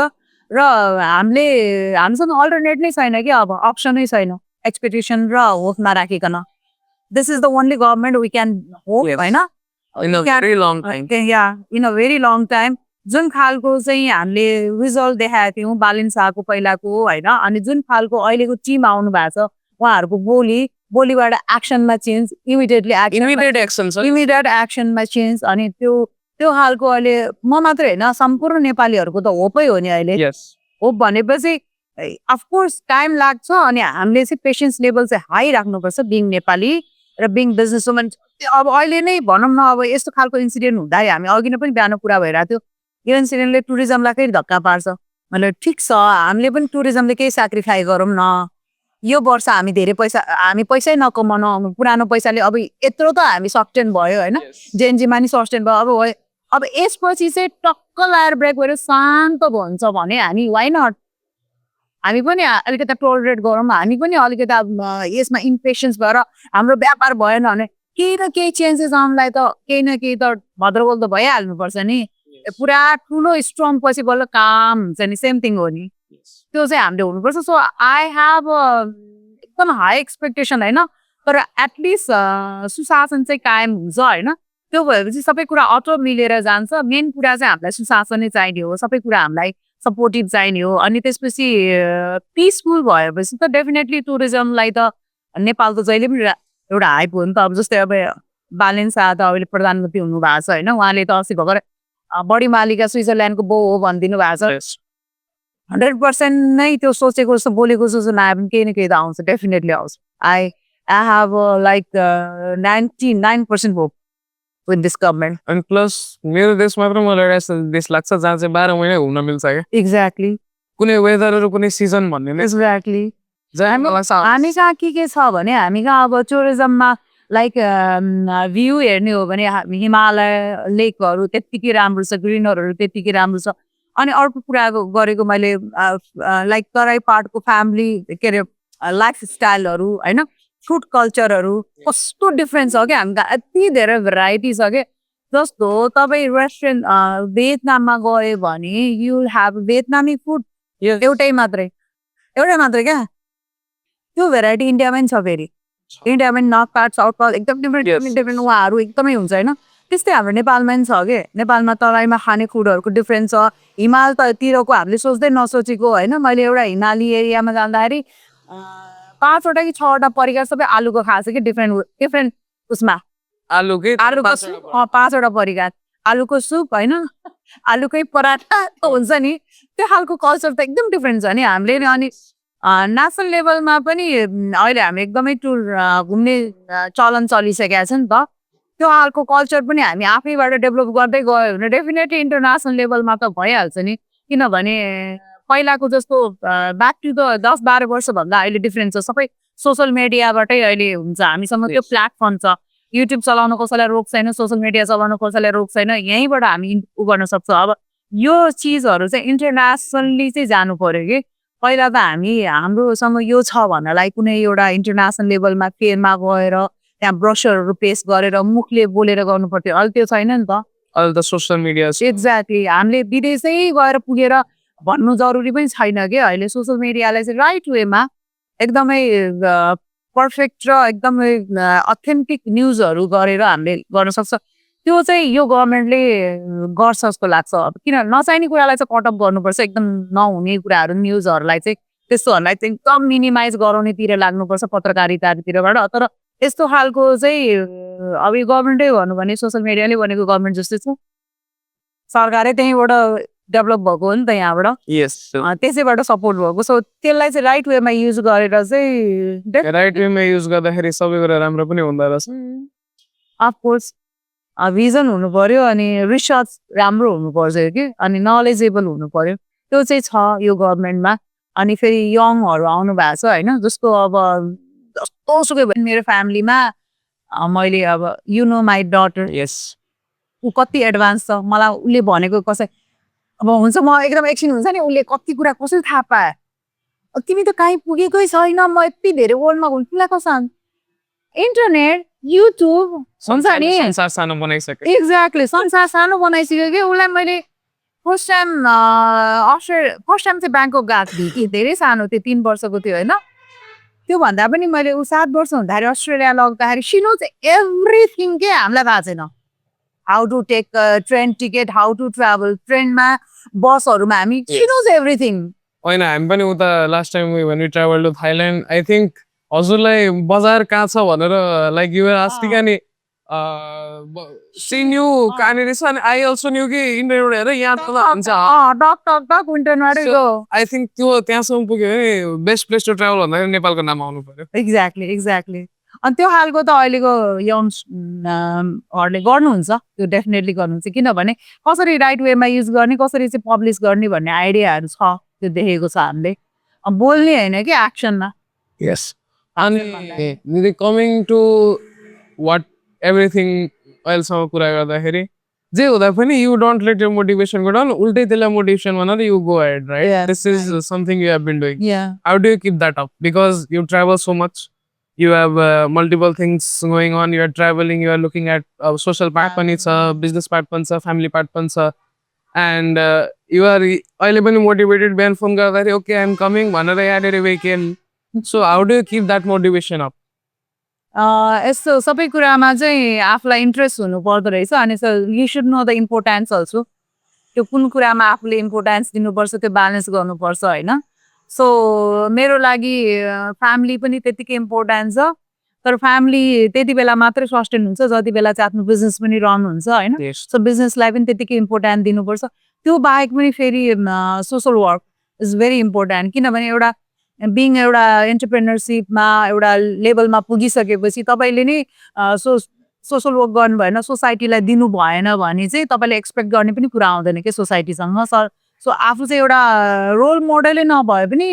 र हामीसँग अल्टरनेट नै छैन कि अब अप्सनै छैन एक्सपेक्टेसन र होपमा राखिकन this is the only government we can hope होइन in a very long time in a very long time जुन खालको चाहिँ हामीले रिजल्ट देखाएको थियौँ बालिन शाहको पहिलाको होइन अनि जुन खालको अहिलेको टिम आउनु भएको छ उहाँहरूको बोलीबाट एक्सनमा चेन्ज इमिडिएटली इमिडिएट एक्सन छ इमिडिएट एक्सनमा चेन्ज अनि त्यो खालको अहिले म मात्रै होइन सम्पूर्ण नेपालीहरूको त होपै हो नि अहिले यस होप भनेपछि अफकोर्स टाइम लाग्छ अनि हामीले चाहिँ पेसेन्स लेभल चाहिँ हाई राख्नुपर्छ बिङ नेपाली र बिङ बिजनेस वुमन अब अहिले नै भनौँ न अब यस्तो खालको इन्सिडेन्ट हुँदा हामी अघि नै पनि बिहान कुरा भइरहेको थियो यो इन्सिडेन्टले टुरिज्मलाई फेरि धक्का पार्छ मतलब ठिक छ हामीले पनि टुरिज्मले केही सेक्रिफाई गरौँ न यो वर्ष हामी धेरै पैसा हामी पैसै नकमाउन पुरानो पैसाले अब यत्रो त हामी सस्टेन भयो होइन जेएनजीमा नि सस्टेन भयो अब यसपछि चाहिँ टक्क लाएर ब्रेक गरेर शान्त भन्छ भने हामी वाइ नट हामी पनि अलिकति टोलरेट गरौँ हामी पनि अलिकति यसमा इम्पेसेन्स भएर हाम्रो व्यापार भएन भने केही न केही चेन्जेस आउनलाई त केही न केही त भद्रगोल त भइहाल्नुपर्छ नि पुरा ठुलो स्ट्रङ पछि बल्ल काम हुन्छ नि सेम थिङ हो नि त्यो चाहिँ हामीले हुनुपर्छ सो आई हेभ एकदम हाई एक्सपेक्टेसन होइन तर एटलिस्ट सुशासन चाहिँ कायम हुन्छ होइन त्यो भएपछि सबै कुरा अटो मिलेर जान्छ मेन कुरा चाहिँ हामीलाई सुशासनै चाहिने हो सबै कुरा हामीलाई सपोर्टिभ चाहिने हो अनि त्यसपछि पिसफुल भएपछि त डेफिनेटली टुरिज्मलाई त नेपाल त जहिले पनि एउटा हाइप हो नि त अब जस्तै अब बालेन शाह त अहिले प्रधानमन्त्री हुनुभएको छ होइन उहाँले त अस्ति भर्खर बढी मालिका स्विजरल्यान्डको बो हो भनिदिनु भएको छ 100% नै त्यो सोचेको जस्तो बोलेको जस्तो नआए पनि केही न केही त आउँछ डेफिनेटली आउँछ I have like 99% hope with this government अनि प्लस मेरो देश मात्र मलाई एउटा देश लाग्छ जहाँ चाहिँ 12 महिना घुम्न मिल्छ क्या एक्ज्याक्टली कुनै वेदरहरू कुनै सिजन भन्ने नै एक्ज्याक्टली जहाँ मलाई हामी कहाँ के छ भने हामी कहाँ अब टुरिज्ममा लाइक भ्यू हेर्ने हो भने हिमालय लेकहरू त्यत्तिकै राम्रो छ ग्रिनरहरू त्यत्तिकै राम्रो छ अनि अर्को कुरा गरेको मैले लाइक तराई पार्टको फ्यामिली के अरे लाइफ स्टाइलहरू होइन फुड कल्चरहरू कस्तो डिफ्रेन्स छ क्या हामीका यति धेरै भेराइटी छ क्या जस्तो तपाईँ रेस्टुरेन्ट भियतनाममा गयो भने यु हेभ भियतनामी फुड एउटै मात्रै क्या त्यो भेराइटी इन्डियामै छ फेरि इन्डियामा नर्थ पार्ट साउथ पार्ट एकदम डिफ्रेन्ट उहाँहरू एकदमै हुन्छ होइन त्यस्तै हाम्रो नेपालमा पनि छ कि नेपालमा तराईमा खाने फुडहरूको डिफ्रेन्ट छ हिमाल तिरको हामीले सोच्दै नसोचेको होइन मैले एउटा हिमाली एरियामा जाँदाखेरि 5वटा कि 6वटा परिकार सबै आलुको खाएको छ कि डिफ्रेन्ट उसमा आलुको 5वटा परिकार आलुको सुप होइन आलुकै पराठा हुन्छ नि त्यो खालको कल्चर त एकदम डिफ्रेन्ट छ नि हामीले नि अनि नेसनल लेभलमा पनि अहिले हामी एकदमै टुर घुम्ने चलन चलिसकेको छ नि त त्यो खालको कल्चर पनि हामी आफैबाट डेभलप गर्दै गयो भने डेफिनेटली इन्टरनेसनल लेभलमा त भइहाल्छ नि किनभने पहिलाको जस्तो ब्याक टु द 10-12 वर्षभन्दा अहिले डिफ्रेन्ट छ सबै सोसल मिडियाबाटै अहिले हुन्छ हामीसँग त्यो प्लेटफर्म छ युट्युब चलाउन कसैलाई रोक छैन सोसल मिडिया चलाउन कसैलाई रोक छैन यहीँबाट हामी उ गर्न सक्छ अब यो चिजहरू चाहिँ इन्टरनेसनली चाहिँ जानु पर्यो कि पहिला त हाम्रोसँग यो छ भन्नलाई कुनै एउटा इन्टरनेसनल लेभलमा फेयरमा गएर त्यहाँ ब्रोसरहरू पेस गरेर मुखले बोलेर गर्नु पर्थ्यो अहिले त्यो छैन नि त अहिले त सोसियल मिडिया एक्ज्याक्टली हामीले विदेशै गएर पुगेर भन्नु जरुरी पनि छैन कि अहिले सोसियल मिडियालाई चाहिँ राइट वेमा एकदमै पर्फेक्ट र एकदमै अथेन्टिक न्युजहरू गरेर हामीले गर्न सक्छ त्यो चाहिँ यो गभर्मेन्टले गर्छ जस्तो लाग्छ अब किन नचाहिने कुरालाई चाहिँ कटअप गर्नुपर्छ एकदम नहुने कुराहरू न्युजहरूलाई चाहिँ त्यस्तोहरूलाई चाहिँ एकदम मिनिमाइज गराउनेतिर लाग्नुपर्छ पत्रकारितातिरबाट। तर यस्तो खालको चाहिँ अब यो गभर्मेन्टै भनौँ भने सोसियल मिडियाले भनेको गभर्मेन्ट जस्तै छ। सरकारै त्यहीँबाट डेभलप भएको हो नि त यहाँबाट। Yes. So, त्यसैबाट सपोर्ट भएको। सो त्यसलाई चाहिँ राइट वेमा युज गरेर चाहिँ right way मा युज गर्दाखेरि सबै कुरा राम्रो पनि हुँदो रहेछ। अफकोर्स भिजन हुनु पर्यो अनि रिसर्च राम्रो हुनु पर्छ कि अनि नलेजेबल हुनु पर्यो। त्यो चाहिँ छ यो गभर्मेन्टमा। अनि फेरि यङहरू आउनु भएको छ होइन, जस्तो अब जस्तो सुकै भयो मेरो फ्यामिलीमा मैले अब you know my daughter Yes. ऊ कति एडभान्स छ मलाई उसले भनेको कसै अब हुन्छ म एकदम एकछिन हुन्छ नि उसले कति कुरा कसरी थाहा पाए तिमी त कहीँ पुगेकै छैन म यति धेरै वर्ल्डमा घुम्नु तिमीलाई कसो इन्टरनेट युट्युब हुन्छ नि संसार सानो बनाइसक्यो। एक्ज्याक्टली संसार सानो बनाइसक्यो कि उसलाई मैले फर्स्ट टाइम चाहिँ ब्याङ्कक गएको थिएँ कि धेरै सानो थियो 3 वर्षको थियो होइन। त्योभन्दा पनि मैले ऊ 7 वर्ष हुँदाखेरि अस्ट्रेलिया लग्दाखेरि सी नोज एभ्रिथिङ के हामीलाई थाहा छैन। How to take train ticket, how to travel, ट्रेनमा बसहरूमा हामी सी नोज एभ्रिथिङ। होइन हामी पनि उता last time when we traveled to Thailand, I think हजुरलाई बजार कहाँ छ भनेर लाइक यु आर आस्किङ अनि सिन यु कहाँनिर रहेछ अनि आई अल्सो न्यू कि इन्टरनेट हेरेर यहाँ तल हुन्छ। टक टक टक इन्टरनेटै गयो। आई थिङ्क त्यो त्यहाँसम्म पुग्यो भने बेस्ट प्लेस टु ट्राभल भन्दाखेरि नेपालको नाम आउनु पर्यो। एक्ज्याक्टली अनि त्यो खालको त अहिलेको यङहरूले गर्नुहुन्छ, त्यो डेफिनेटली गर्नुहुन्छ। किनभने कसरी राइट वेमा युज गर्ने, कसरी चाहिँ पब्लिस गर्ने भन्ने आइडियाहरू छ, त्यो देखेको छ हामीले। बोल्ने होइन कि एक्सनमा। यस अनि कमिङ टु वाट एभ्रिथिङ अहिलेसम्म कुरा गर्दाखेरि जे हुँदा पनि you don't let your motivation go down, उल्टै त्यसलाई मोटिभेसन भनेर you go head right. This is something you have been doing. How do you keep that up because you travel so much, you have multiple things going on, you are traveling, you are looking at social part pani cha, business part pani cha, family part pani cha, and you are अहिले पनि motivated बिहान phone गर्दाखेरि okay I'm coming भनेर यहाँनिर weekend. So how do you keep that motivation up? यस्तो सबै कुरामा चाहिँ आफूलाई इन्ट्रेस्ट हुनु पर्दो रहेछ। अनि you should know the importance also. त्यो कुन कुरामा आफूले इम्पोर्टेन्स दिनुपर्छ त्यो ब्यालेन्स गर्नुपर्छ होइन। सो मेरो लागि फ्यामिली पनि त्यतिकै इम्पोर्टेन्ट छ, तर फ्यामिली त्यति बेला मात्रै सस्टेन हुन्छ जति बेला चाहिँ आफ्नो बिजनेस पनि रन हुन्छ होइन। सो बिजनेसलाई पनि त्यतिकै इम्पोर्टेन्ट दिनुपर्छ। त्यो बाहेक पनि फेरि social work is very important. किनभने एउटा बिङ एउटा एन्टरप्रेनरसिपमा एउटा लेभलमा पुगिसकेपछि तपाईँले नै सोसल वर्क गर्नु भएन, सोसाइटीलाई दिनु भएन भने चाहिँ तपाईँले एक्सपेक्ट गर्ने पनि कुरा आउँदैन कि सोसाइटीसँग। सो आफू चाहिँ एउटा रोल मोडलै नभए पनि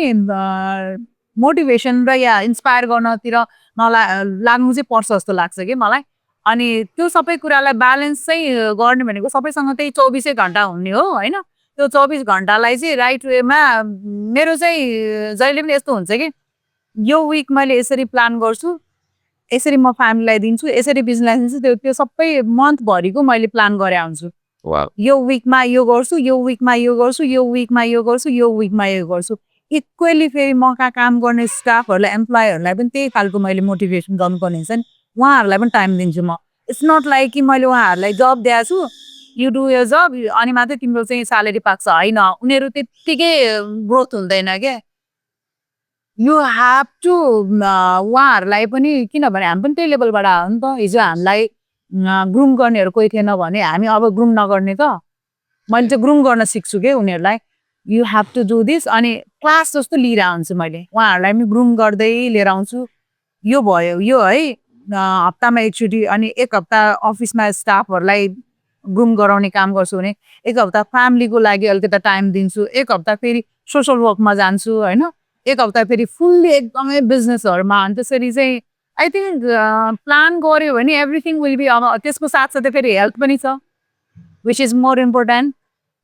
मोटिभेसन र या इन्सपायर गर्नतिर लाग्नु चाहिँ पर्छ जस्तो लाग्छ कि मलाई। अनि त्यो सबै कुरालाई ब्यालेन्स चाहिँ गर्ने भनेको सबैसँग त्यही 24 घन्टा हुने हो होइन। त्यो 24 घन्टालाई चाहिँ राइट वेमा मेरो चाहिँ जहिले पनि यस्तो हुन्छ कि यो विक मैले यसरी प्लान गर्छु, यसरी म फ्यामिलीलाई दिन्छु, यसरी बिजनेस दिन्छु, त्यो सबै मन्थभरिको मैले प्लान गरे हुन्छु। यो विकमा यो गर्छु, यो विकमा यो गर्छु, यो विकमा यो गर्छु, यो विकमा यो गर्छु। इक्वेली फेरि मका काम गर्ने स्टाफहरूलाई एम्प्लोयरहरूलाई पनि त्यही खालको मैले मोटिभेसन गर्नुपर्ने हुन्छ नि, उहाँहरूलाई पनि टाइम दिन्छु म। इट्स नट लाइक कि मैले उहाँहरूलाई जब दिएको छु यु डु यो जब अनि मात्रै तिम्रो चाहिँ स्यालेरी पाक्छ, होइन। उनीहरू त्यत्तिकै ग्रोथ हुँदैन क्या। यु हेभ टु उहाँहरूलाई पनि, किनभने हामी पनि त्यही लेभलबाट हो नि त। हिजो हामीलाई ग्रुम गर्नेहरू कोही थिएन भने हामी अब ग्रुम नगर्ने त। मैले चाहिँ ग्रुम गर्न सिक्छु क्या उनीहरूलाई। You have to do this. अनि क्लास जस्तो लिएर आउँछु मैले, उहाँहरूलाई पनि ग्रुम गर्दै लिएर आउँछु। यो भयो यो है हप्तामा एकचोटि, अनि एक हप्ता अफिसमा स्टाफहरूलाई ग्रुम गराउने काम गर्छु भने एक हप्ता फ्यामिलीको लागि अलिकति टाइम दिन्छु, एक हप्ता फेरि सोसल वर्कमा जान्छु होइन, एक हप्ता फेरि फुल्ली एकदमै बिजनेसहरूमा। अनि त्यसरी चाहिँ आई थिङ्क प्लान गऱ्यो भने एभ्रिथिङ विल बी। अब त्यसको साथसाथै फेरि हेल्थ पनि छ, which is most important.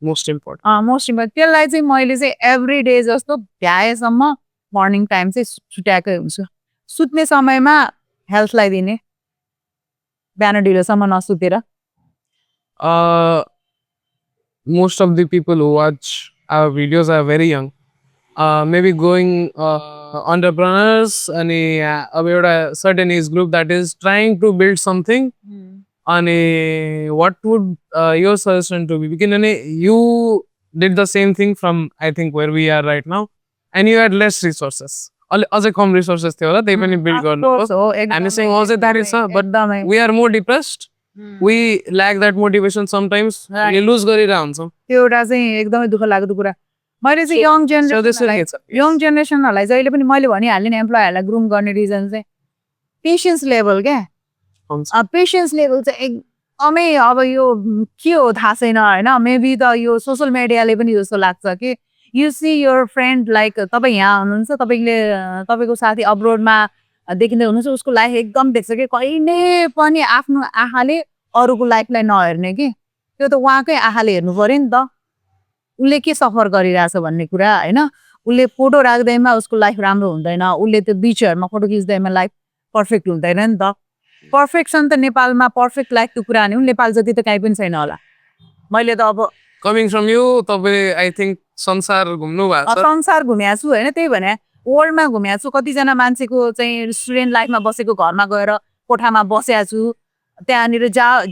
Most important त्यसलाई चाहिँ मैले चाहिँ एभ्री डे जस्तो भ्याएसम्म मर्निङ टाइम चाहिँ छुट्याएकै हुन्छु। सुत्ने समयमा हेल्थलाई दिने, बिहान ढिलोसम्म नसुतेर। Most of the people who watch our videos are very young. Maybe going entrepreneurs and a certain age group that is trying to build something. And what would your suggestion to be? Because you did the same thing from I think where we are right now. and you had less resources. अझै कम resources थियो होला त्यही पनि build गर्नु हामी saying अझै that is but we are more depressed. We lack that motivation sometimes. We lose गरिरहेको हुन्छौँ. त्यो एउटा चाहिँ एकदमै दुःख लाग्दो कुरा मैले चाहिँ यङ जेनेरेसनहरूलाई चाहिँ अहिले पनि मैले भनिहालेँ नि एम्प्लोयरहरूलाई ग्रुम गर्ने रिजन चाहिँ पेसेन्स लेभल क्या पेसेन्स लेभल चाहिँ एकदमै अब यो के हो थाहा छैन होइन मेबी त यो सोसियल मिडियाले पनि जस्तो लाग्छ कि you see your friend like तपाईँ यहाँ हुनुहुन्छ तपाईँको साथी अब्रोडमा देखिँदै हुनुहुन्छ उसको लाइफ एकदम देख्छ कि कहिले पनि आफ्नो आँखाले अरूको लाइफलाई नहेर्ने कि त्यो त उहाँकै आँखाले हेर्नु पर्यो नि त उसले के सफर गरिरहेछ भन्ने कुरा होइन उसले फोटो राख्दैमा उसको लाइफ राम्रो हुँदैन उसले त्यो बिचहरूमा फोटो खिच्दैमा लाइफ पर्फेक्ट हुँदैन नि त पर्फेक्सन त नेपालमा पर्फेक्ट लाइफको कुरा नि नेपाल जति त काहीँ पनि छैन होला मैले त अब कमिङ फ्रम यु तपाईँ आई थिङ्क संसार घुम्नु भएको छ संसार घुमेको छु होइन त्यही भने वर्ल्डमा घुमेको छु कतिजना मान्छेको चाहिँ स्टुडेन्ट लाइफमा बसेको घरमा गएर कोठामा बसेको छु त्यहाँनिर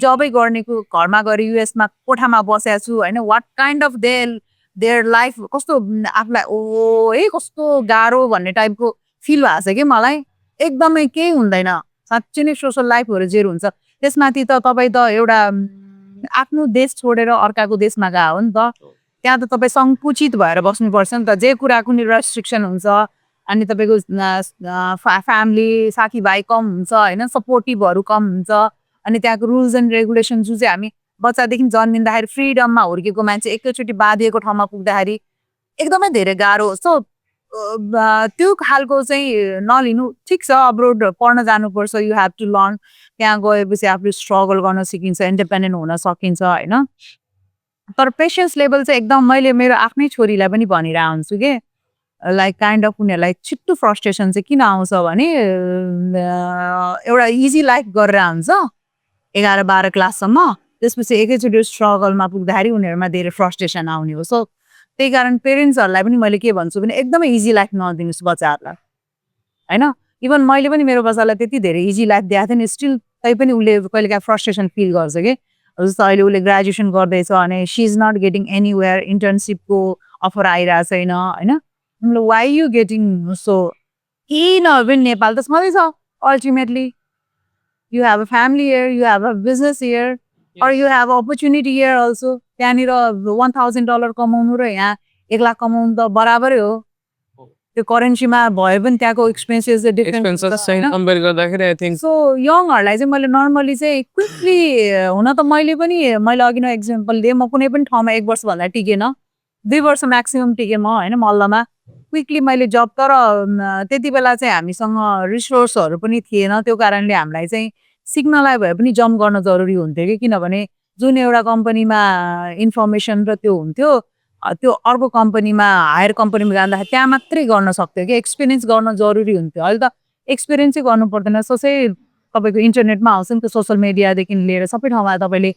जबै गर्नेको घरमा गएर युएसमा कोठामा बसेको छु होइन what kind of their life कस्तो आफूलाई ओ है कस्तो गाह्रो भन्ने टाइपको फिल भएको छ कि मलाई एकदमै केही हुँदैन साँच्चै नै सोसल लाइफहरू जे हुन्छ त्यसमाथि त तपाईँ त एउटा आफ्नो देश छोडेर अर्काको देशमा गएको हो नि त त्यहाँ त तपाईँ सङ्कुचित भएर बस्नुपर्छ नि त जे कुराको नि रेस्ट्रिक्सन हुन्छ अनि तपाईँको फ्यामिली साथीभाइ कम हुन्छ होइन सपोर्टिभहरू कम हुन्छ अनि त्यहाँको रुल्स एन्ड रेगुलेसन जुन चाहिँ हामी बच्चादेखि जन्मिँदाखेरि फ्रिडममा हुर्केको मान्छे एकैचोटि बाँधिएको ठाउँमा पुग्दाखेरि एकदमै धेरै गाह्रो सो त्यो खालको चाहिँ नलिनु ठिक छ अब्रोड पढ्न जानुपर्छ यु हेभ टु लर्न त्यहाँ गएपछि आफूले स्ट्रगल गर्न सिकिन्छ इन्डिपेन्डेन्ट हुन सकिन्छ होइन तर पेसेन्स लेभल चाहिँ एकदम मैले मेरो आफ्नै छोरीलाई पनि भनिरहेको हुन्छु कि लाइक काइन्ड अफ उनीहरूलाई छिट्टो फ्रस्ट्रेसन चाहिँ किन आउँछ भने एउटा इजी लाइफ गरेर हुन्छ 11-12 क्लाससम्म त्यसपछि एकैचोटि स्ट्रगलमा पुग्दाखेरि उनीहरूमा धेरै फ्रस्ट्रेसन आउने हो सो त्यही कारण पेरेन्ट्सहरूलाई पनि मैले के भन्छु भने एकदमै इजी लाइफ नदिनुहोस् बच्चाहरूलाई होइन इभन मैले पनि मेरो बच्चालाई त्यति धेरै इजी लाइफ दिएको थिएँ स्टिल तै पनि उसले कहिलेकाहीँ फ्रस्ट्रेसन फिल गर्छ कि जस्तो अहिले उसले ग्रेजुएसन गर्दैछ अनि she is not getting anywhere इन्टर्नसिपको अफर आइरहेको छैन होइन वाइ यु गेटिङ सो किन पनि नेपाल त छँदैछ ultimately you have a family here you have a business here or you have opportunity here also त्यहाँनिर $1,000 कमाउनु र यहाँ 1 लाख कमाउनु त बराबरै हो त्यो करेन्सीमा भए पनि त्यहाँको एक्सपेन्सेस कम्पेयर गर्दाखेरि आई थिङ्क सो यङहरूलाई चाहिँ मैले नर्मली चाहिँ क्विकली हुन त मैले अघि नै एक्जाम्पल दिएँ म कुनै पनि ठाउँमा 1 वर्षभन्दा टिकेन 2 वर्ष म्याक्सिमम टिकेँ म होइन मल्लमा क्विकली मैले जब तर त्यति बेला चाहिँ हामीसँग रिसोर्सहरू पनि थिएन त्यो कारणले हामीलाई चाहिँ सिक्नलाई भए पनि जम्प गर्न जरुरी हुन्थ्यो कि किनभने जुन एउटा कम्पनीमा इन्फर्मेसन र त्यो हुन्थ्यो त्यो अर्को कम्पनीमा हायर कम्पनीमा जाँदाखेरि त्यहाँ मात्रै गर्न सक्थ्यो कि एक्सपिरियन्स गर्न जरुरी हुन्थ्यो अहिले त एक्सपिरियन्सै गर्नु पर्दैन सोचै तपाईँको इन्टरनेटमा आउँछ नि त सोसियल मिडियादेखि लिएर सबै ठाउँमा तपाईँले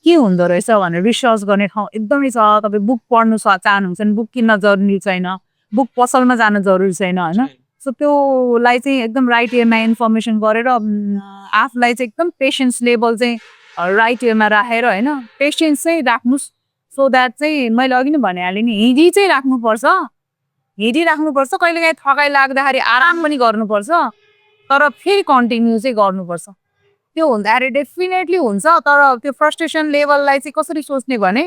के हुँदो रहेछ भनेर रिसर्च गर्ने ठाउँ एकदमै छ तपाईँ बुक पढ्नु चाहनुहुन्छ भने बुक किन्न जरुरी छैन बुक पसलमा जान जरुरी छैन होइन सो त्योलाई चाहिँ एकदम राइट वेमा इन्फर्मेसन गरेर आफूलाई चाहिँ एकदम पेसेन्स लेभल चाहिँ राइट वेमा राखेर होइन पेसेन्स चाहिँ राख्नुहोस् सो द्याट चाहिँ मैले अघि नै भनिहालेँ नि हिँडी चाहिँ राख्नुपर्छ कहिलेकाहीँ थकाइ लाग्दाखेरि आराम पनि गर्नुपर्छ तर फेरि कन्टिन्यू चाहिँ गर्नुपर्छ त्यो हुँदाखेरि डेफिनेटली हुन्छ तर त्यो फ्रस्ट्रेसन लेभललाई चाहिँ कसरी सोच्ने भने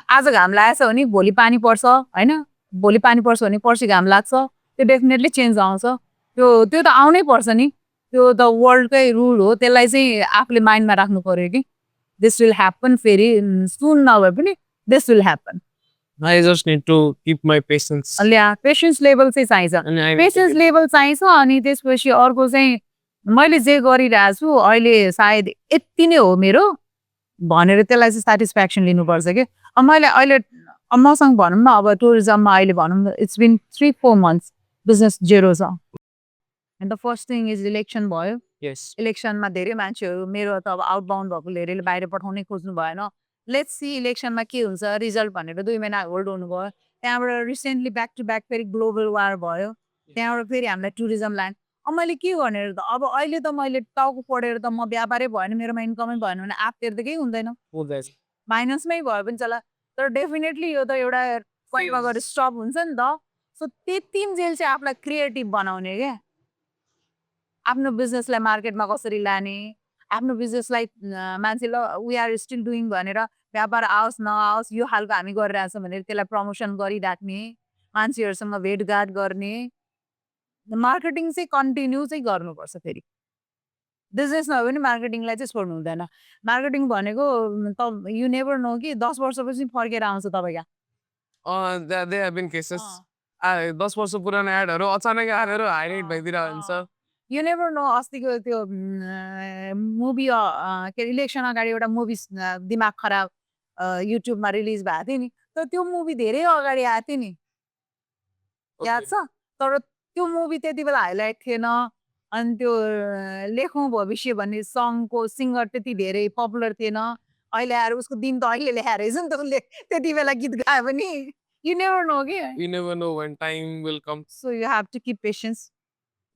आज घाम लागेछ भने भोलि पानी पर्छ होइन भोलि पानी पर्छ भने पर्सि घाम लाग्छ त्यो डेफिनेटली चेन्ज आउँछ त्यो त आउनै पर्छ नि त्यो त वर्ल्डकै रुल हो त्यसलाई चाहिँ आफूले माइन्डमा राख्नु पर्यो कि दिस विल ह्यापन फेरि सुन नभए पनि this will happen I just need to keep my patience. Patience level चाहिँ चाहिन्छ पेसेन्स लेभल चाहिन्छ अनि त्यसपछि अर्को चाहिँ मैले जे गरिरहेको छु अहिले सायद यति नै हो मेरो भनेर त्यसलाई चाहिँ सेटिस्फ्याक्सन लिनुपर्छ कि मैले अहिले मसँग भनौँ न अब टुरिज्ममा अहिले भनौँ न it's been 3-4 months business zero छ and the first thing is election भयो इलेक्सनमा धेरै मान्छेहरू मेरो त अब आउटबाउन्ड भएको धेरैले बाहिर पठाउनै खोज्नु भएन लेट्स सी इलेक्सनमा के हुन्छ रिजल्ट भनेर 2 महिना होल्ड हुनुभयो त्यहाँबाट रिसेन्टली ब्याक टु ब्याक फेरि ग्लोबल वार भयो त्यहाँबाट फेरि हामीलाई टुरिज्म ल्यान्ड अब मैले के भनेर त अब अहिले त मैले टाउको पढेर त म व्यापारै भएन मेरोमा इन्कमै भएन भने आफतिर त केही हुँदैन माइनसमै भयो पनि चला तर डेफिनेटली यो त एउटा पोइन्टमा गएर स्टप हुन्छ नि त सो त्यतिन्जेल चाहिँ आफूलाई क्रिएटिभ बनाउने क्या आफ्नो बिजनेसलाई मार्केटमा कसरी लाने आफ्नो बिजनेसलाई मान्छे ल वी आर स्टिल डुइङ भनेर व्यापार आओस् नआओस् यो खालको हामी गरिरहेछौँ भनेर त्यसलाई प्रमोसन गरिराख्ने मान्छेहरूसँग भेटघाट गर्ने मार्केटिङ चाहिँ कन्टिन्यू चाहिँ गर्नुपर्छ फेरि बिजनेस नभए पनि मार्केटिङलाई चाहिँ छोड्नु हुँदैन मार्केटिङ भनेको त यु नेभर नो कि 10 वर्षपछि फर्केर आउँछ तपाईँ There have been cases 10 वर्ष पुरानो एडहरू अचानक आएर हाइलाइट भइदिरहेको हुन्छ यु नेभर नो अस्तिको त्यो मुभी के अरे इलेक्सन अगाडि एउटा मुभी दिमाग खराब युट्युबमा रिलिज भएको थियो नि तर त्यो मुभी धेरै अगाडि आएको थियो नि याद छ तर त्यो मुभी त्यति बेला हाइलाइट थिएन अनि त्यो लेखौँ भविष्य भन्ने सङको सिङ्गर त्यति धेरै पपुलर थिएन अहिले आएर उसको दिन त अहिले ल्याएर रहेछ नि त उसले त्यति बेला गीत गायो भने यु नेभर नो कि You never know when time will come. So you have to keep patience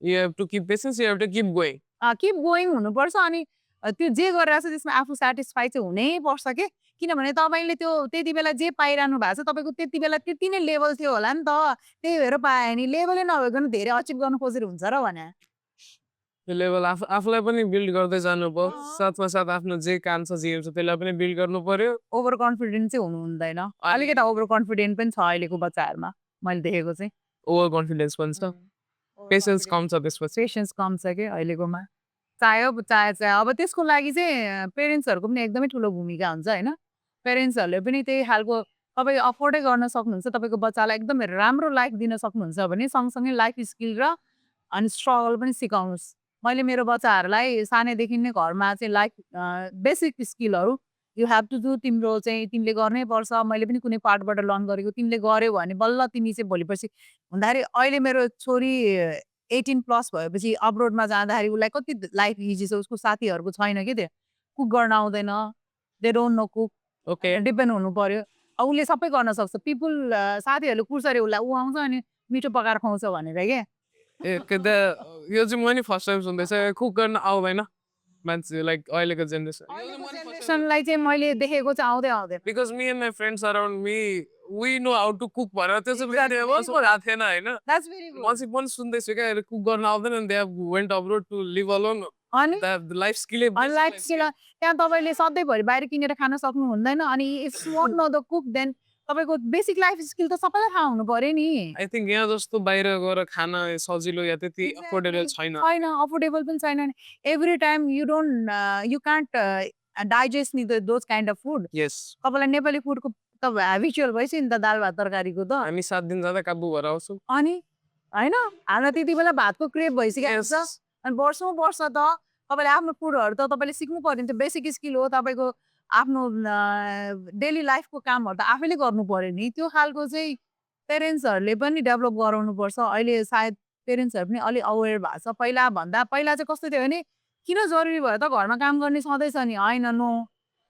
You have to keep patience, you have to keep going. Keep going हुनुपर्छ अनि त्यो जे गरिरहेको छ त्यसमा आफू सेटिस्फाई चाहिँ हुनैपर्छ के किनभने तपाईँले त्यो त्यति बेला जे पाइरहनु भएको छ तपाईँको त्यति बेला त्यति नै लेभल थियो होला नि त त्यही भएर पायो नि लेभलै नभइकन धेरै अचिभ गर्नु खोजेर हुन्छ र भने त्यो लेभल आफूलाई पनि बिल्ड गर्दै जानु पर्यो साथमा साथ आफ्नो जे काम छ जे छ त्यसलाई पनि बिल्ड गर्नु पर्यो ओभर कन्फिडेन्ट चाहिँ हुनु हुँदैन अलिकति ओभर कन्फिडेन्ट पनि छ अहिलेको बच्चाहरूमा मैले देखेको चाहिँ ओभर कन्फिडेन्स पनि छ पेसेन्स कम छ त्यसपछि पेसेन्स कम छ कि अहिलेकोमा चाहे अब त्यसको लागि चाहिँ पेरेन्ट्सहरूको पनि एकदमै ठुलो भूमिका हुन्छ होइन पेरेन्ट्सहरूले पनि त्यही खालको तपाईँ अफोर्डै गर्न सक्नुहुन्छ तपाईँको बच्चालाई एकदमै राम्रो लाइफ दिन सक्नुहुन्छ भने सँगसँगै लाइफ स्किल र अनि स्ट्रगल पनि सिकाउनुहोस् मैले मेरो बच्चाहरूलाई सानैदेखि नै घरमा चाहिँ लाइफ बेसिक स्किलहरू यु हेभ टु डु तिम्रो चाहिँ तिमीले गर्नै पर्छ मैले पनि कुनै पार्टबाट लर्न गरेको तिमीले गर्यो भने बल्ल तिमी चाहिँ भोलिपर्सि हुँदाखेरि अहिले मेरो छोरी 18+ भएपछि अब्रोडमा जाँदाखेरि उसलाई कति लाइफ इजी छ उसको साथीहरूको छैन कि त्यो कुक गर्न आउँदैन they don't know cook okay depend हुनु पर्यो अब उसले सबै गर्न सक्छ पिपुल साथीहरूले कुर्छ अरे उसलाई ऊ आउँछ अनि मिठो पकाएर खुवाउँछ भनेर क्या यो चाहिँ मैले फर्स्ट टाइम सुन्दैछ कुक गर्न आउँदैन मान्छे लाइक अहिलेको जेनेरेसन जेनेरेसनलाई चाहिँ मैले देखेको चाहिँ आउँदै आउँदैन because me and my friends around me we know how to cook भनेर त्यो चाहिँ थाहा थिएन होइन द्याट्स भेरी गुड म चाहिँ पनि सुन्दैछु क्या कुक गर्न आउँदैन they went abroad to live alone अनि लाइफ स्किलै लाइफ स्किल त्यहाँ तपाईँले सधैँभरि बाहिर किनेर खान सक्नु हुँदैन अनि if you want know the cook then तपाईँको बेसिक लाइफ स्किल त सबैलाई थाहा हुनु पर्यो नि आई थिङ्क यहाँ जस्तो बाहिर गएर खान सजिलो या त्यति अफोर्डेबल छैन छैन अफोर्डेबल पनि छैन every time you don't you can't digest नि दोज काइन्ड अफ फुड यस तपाईँलाई नेपाली फुडको त हेबिचुअल भइसक्यो नि त दाल भात तरकारीको त हामी 7 दिन जाँदा काबु भएर आउँछौँ अनि होइन हामीलाई त्यति बेला भातको क्रेभ भइसकेको छ अनि वर्षौँ वर्ष त तपाईँले आफ्नो फुडहरू त तपाईँले सिक्नु पर्यो नि त्यो बेसिक स्किल हो तपाईँको आफ्नो डेली लाइफको कामहरू त आफैले गर्नु पर्यो नि त्यो खालको चाहिँ पेरेन्ट्सहरूले पनि डेभलप गराउनुपर्छ अहिले सायद पेरेन्ट्सहरू पनि अलिक अवेर भएको छ पहिला चाहिँ कस्तो थियो भने किन जरुरी भयो त घरमा काम गर्ने सधैँ छ नि होइन नो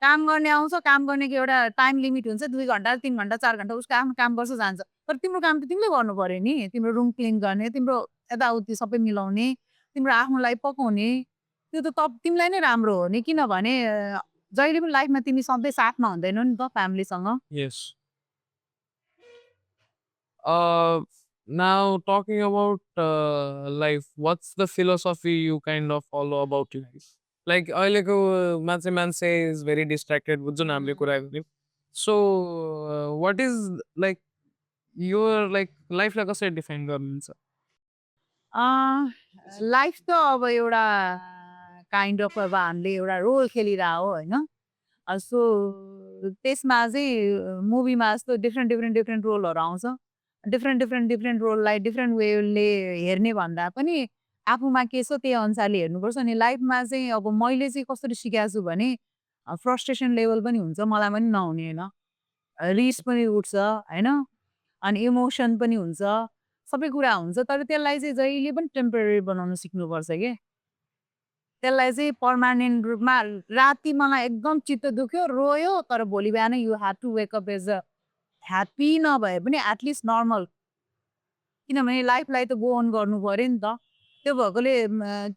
काम गर्ने आउँछ काम गर्नेको एउटा टाइम लिमिट हुन्छ 2 घन्टा 3 घन्टा 4 घन्टा उसको आफ्नो काम गर्छ जान्छ तर तिम्रो काम त तिमीले गर्नु पर्यो नि तिम्रो रुम क्लिन गर्ने तिम्रो यताउति सबै मिलाउने तिम्रो आफ्नो लागि पकाउने त्यो त तिमीलाई नै राम्रो हो नि किनभने जहिले पनि लाइफमा तिमी सधैँ साथमा हुँदैनौ नि त फ्यामिलीसँग yes now talking about life what's the philosophy you kind of follow about your life like अहिलेको मान्छे is very distracted जुन हामीले कुरा गर्यौँ so what is like your like लाइफलाई कसरी डिफाइन गर्नुहुन्छ लाइफ त अब एउटा काइन्ड अफ अब हामीले एउटा रोल खेलिरह हो होइन सो त्यसमा चाहिँ मुभीमा जस्तो डिफ्रेन्ट रोलहरू आउँछ डिफ्रेन्ट रोललाई डिफ्रेन्ट वेले हेर्ने भन्दा पनि आफूमा के छ त्यही अनुसारले हेर्नुपर्छ अनि लाइफमा चाहिँ अब मैले चाहिँ कसरी सिकाएको छु भने फ्रस्ट्रेसन लेभल पनि हुन्छ मलाई पनि नहुने होइन रिस पनि उठ्छ होइन अनि इमोसन पनि हुन्छ सबै कुरा हुन्छ तर त्यसलाई चाहिँ जहिले पनि टेम्परेरी बनाउन सिक्नुपर्छ के त्यसलाई चाहिँ पर्मानेन्ट रूपमा राति मलाई एकदम चित्त दुख्यो रोयो तर भोलि बिहान you have to wake up as a happy नभए पनि एटलिस्ट नर्मल किनभने लाइफलाई त गो अन गर्नु पर्यो नि त त्यो भएकोले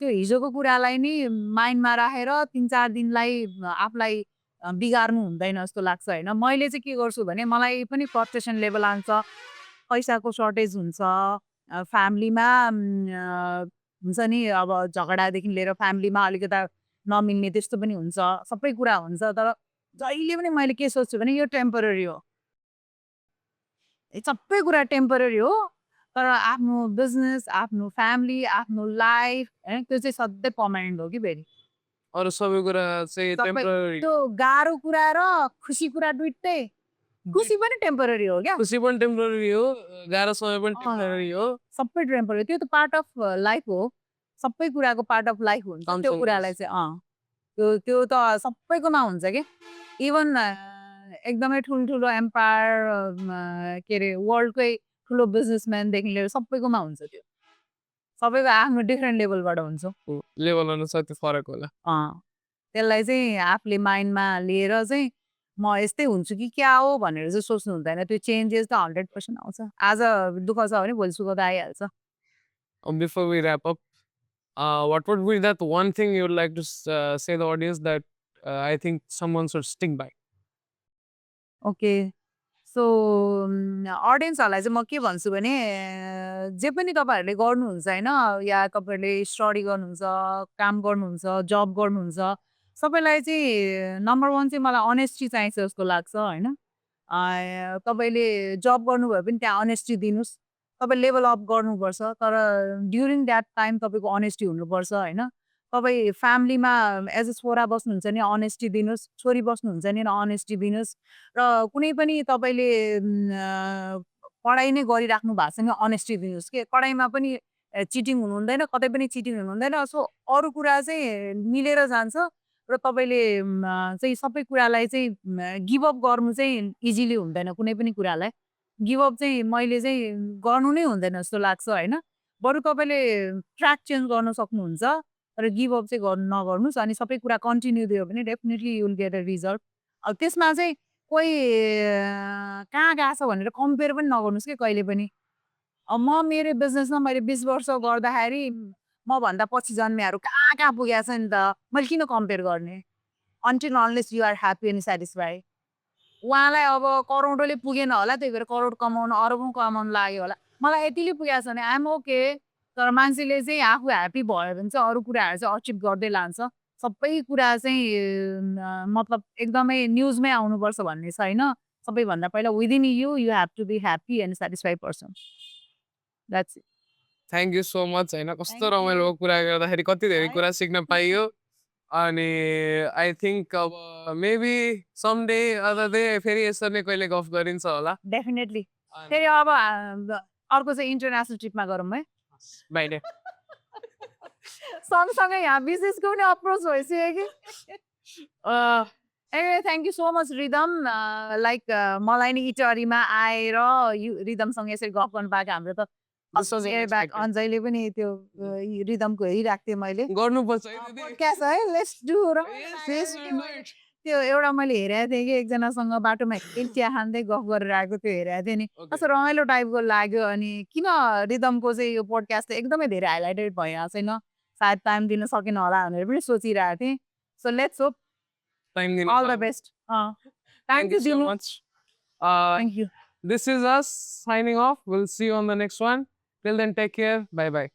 त्यो हिजोको कुरालाई नि माइन्डमा राखेर 3-4 दिनलाई आफूलाई बिगार्नु हुँदैन जस्तो लाग्छ होइन मैले चाहिँ के गर्छु भने मलाई पनि फ्रस्ट्रेसन लेभल आउँछ पैसाको सर्टेज हुन्छ फ्यामिलीमा हुन्छ नि अब झगडादेखि लिएर फ्यामिलीमा अलिकता नमिल्ने त्यस्तो पनि हुन्छ सबै कुरा हुन्छ तर जहिले पनि मैले के सोच्छु भने यो टेम्पोररी हो सबै कुरा टेम्पोररी हो तर आफ्नो बिजनेस आफ्नो फ्यामिली आफ्नो लाइफ होइन त्यो चाहिँ सधैँ पर्मानेन्ट हो कि फेरि अरू सबै कुरा चाहिँ सबै टेम्पोररी त्यो गाह्रो कुरा र खुसी कुरा दुइटै खुसी पनि टेम्पोररी हो क्या खुसी पनि टेम्पोररी हो गाह्रो समय पनि टेम्पोररी हो सबै टेम्पोररी त्यो त पार्ट अफ लाइफ हो सबै कुराको पार्ट अफ लाइफ हुन्छ त्यो Comes कुरालाई चाहिँ त्यो त सबैकोमा हुन्छ कि इभन एकदमै ठुल्ठुलो एम्पायर के अरे वर्ल्डकै ठुलो बिजनेसम्यानदेखि लिएर सबैकोमा हुन्छ त्यो सबैको आफ्नो डिफ्रेन्ट लेभलबाट हुन्छ लेभल अनुसार त्यो फरक होला त्यसलाई चाहिँ आफूले माइन्डमा लिएर चाहिँ म यस्तै हुन्छु कि क्या हो भनेर चाहिँ सोच्नु हुँदैन त्यो चेन्जेस त 100% आउँछ आज दुःख छ भने भोलि सुख त आइहाल्छ Before we wrap up, what would be that one thing you would like to say the audience that I think someone should stick by? Okay so अडियन्सहरूलाई चाहिँ म के भन्छु भने जे पनि तपाईँहरूले गर्नुहुन्छ होइन या तपाईँहरूले स्टडी गर्नुहुन्छ काम गर्नुहुन्छ जब गर्नुहुन्छ सबैलाई चाहिँ नम्बर वान चाहिँ मलाई अनेस्टी चाहिन्छ जस्तो लाग्छ होइन तपाईँले जब गर्नुभयो भने त्यहाँ अनेस्टी दिनुहोस् तपाईँ लेभल अप गर्नुपर्छ तर ड्युरिङ द्याट टाइम तपाईँको अनेस्टी हुनुपर्छ होइन तपाईँ फ्यामिलीमा एज अ छोरा बस्नुहुन्छ नि अनेस्टी दिनुहोस् छोरी बस्नुहुन्छ नि अनेस्टी दिनुहोस् र कुनै पनि तपाईँले पढाइ नै गरिराख्नु भएको छ नि अनेस्टी दिनुहोस् के पढाइमा पनि चिटिङ हुनु हुँदैन कतै पनि चिटिङ हुनु हुँदैन सो अरू कुरा चाहिँ मिलेर जान्छ र तपाईँले चाहिँ सबै कुरालाई चाहिँ गिभअप गर्नु चाहिँ इजिली हुँदैन कुनै पनि कुरालाई गिभअप चाहिँ मैले चाहिँ गर्नु नै हुँदैन जस्तो लाग्छ होइन बरु तपाईँले ट्र्याक चेन्ज गर्न सक्नुहुन्छ तर गिभअप चाहिँ गर्नु नगर्नुहोस् अनि सबै कुरा कन्टिन्यू दियो भने definitely you will get a result अब त्यसमा चाहिँ कोही कहाँ गएको छ भनेर कम्पेयर पनि नगर्नुहोस् कि कहिले पनि अब म मेरो बिजनेसमा मैले 20 वर्ष गर्दाखेरि मभन्दा पछि जन्मेहरू कहाँ कहाँ पुगेको छ नि त मैले किन कम्पेयर गर्ने until unless you are happy and satisfy उहाँलाई अब करोडौँले पुगेन होला त्यही भएर करोड कमाउनु अरबौँ कमाउनु लाग्यो होला मलाई यतिले पुगेको छ भने आइएम ओके तर मान्छेले चाहिँ आफू ह्याप्पी भयो भने चाहिँ अरू कुराहरू चाहिँ अचिभ गर्दै लान्छ सबै कुरा चाहिँ मतलब एकदमै न्युजमै आउनुपर्छ भन्ने छैन सबैभन्दा पहिला within you you have to be happy and satisfied person that's it thank you so much होइन कस्तो Thank रमाइलो कुरा गर्दाखेरि कति धेरै है। कुरा सिक्न पाइयो अनि आई थिङ्क अब मेबी समडे अदर डे फेरि यसरी नै कहिले गफ गरिन्छ होला डेफिनेटली फेरि अब अर्को चाहिँ इन्टरनेसनल ट्रिपमा गरौँ है बाहिर सँगसँगै यहाँ बिजनेसको पनि अप्रोच भइसक्यो कि ए thank you so much Rhythm like मलाई नि इटरीमा आएर रिदमसँग यसरी गफ गर्नु पाएको हाम्रो त This was unexpected. अञ्जयले पनि त्यो रिदमको हेरिरहेको थिएँ मैले गर्नुपर्छ है दिदी podcast है लेट्स डु र Yes, we'll do it. त्यो एउटा मैले हेरेको थिएँ कि एकजनासँग बाटोमा चिया खाँदै गफ गरेर आएको त्यो हेरेको थिएँ नि Okay. कस्तो रमाइलो टाइपको लाग्यो अनि किन रिदमको चाहिँ यो पोडकास्ट चाहिँ एकदमै धेरै हाइलाइटेड भइरहेको छैन सायद टाइम दिन सकेन होला भनेर पनि सोचिरहेको थिएँ सो लेट्स होप Time दिन all the best thank you so दिनु much. Thank you This is us signing off. We'll see you on the next one. Till then, take care. Bye bye.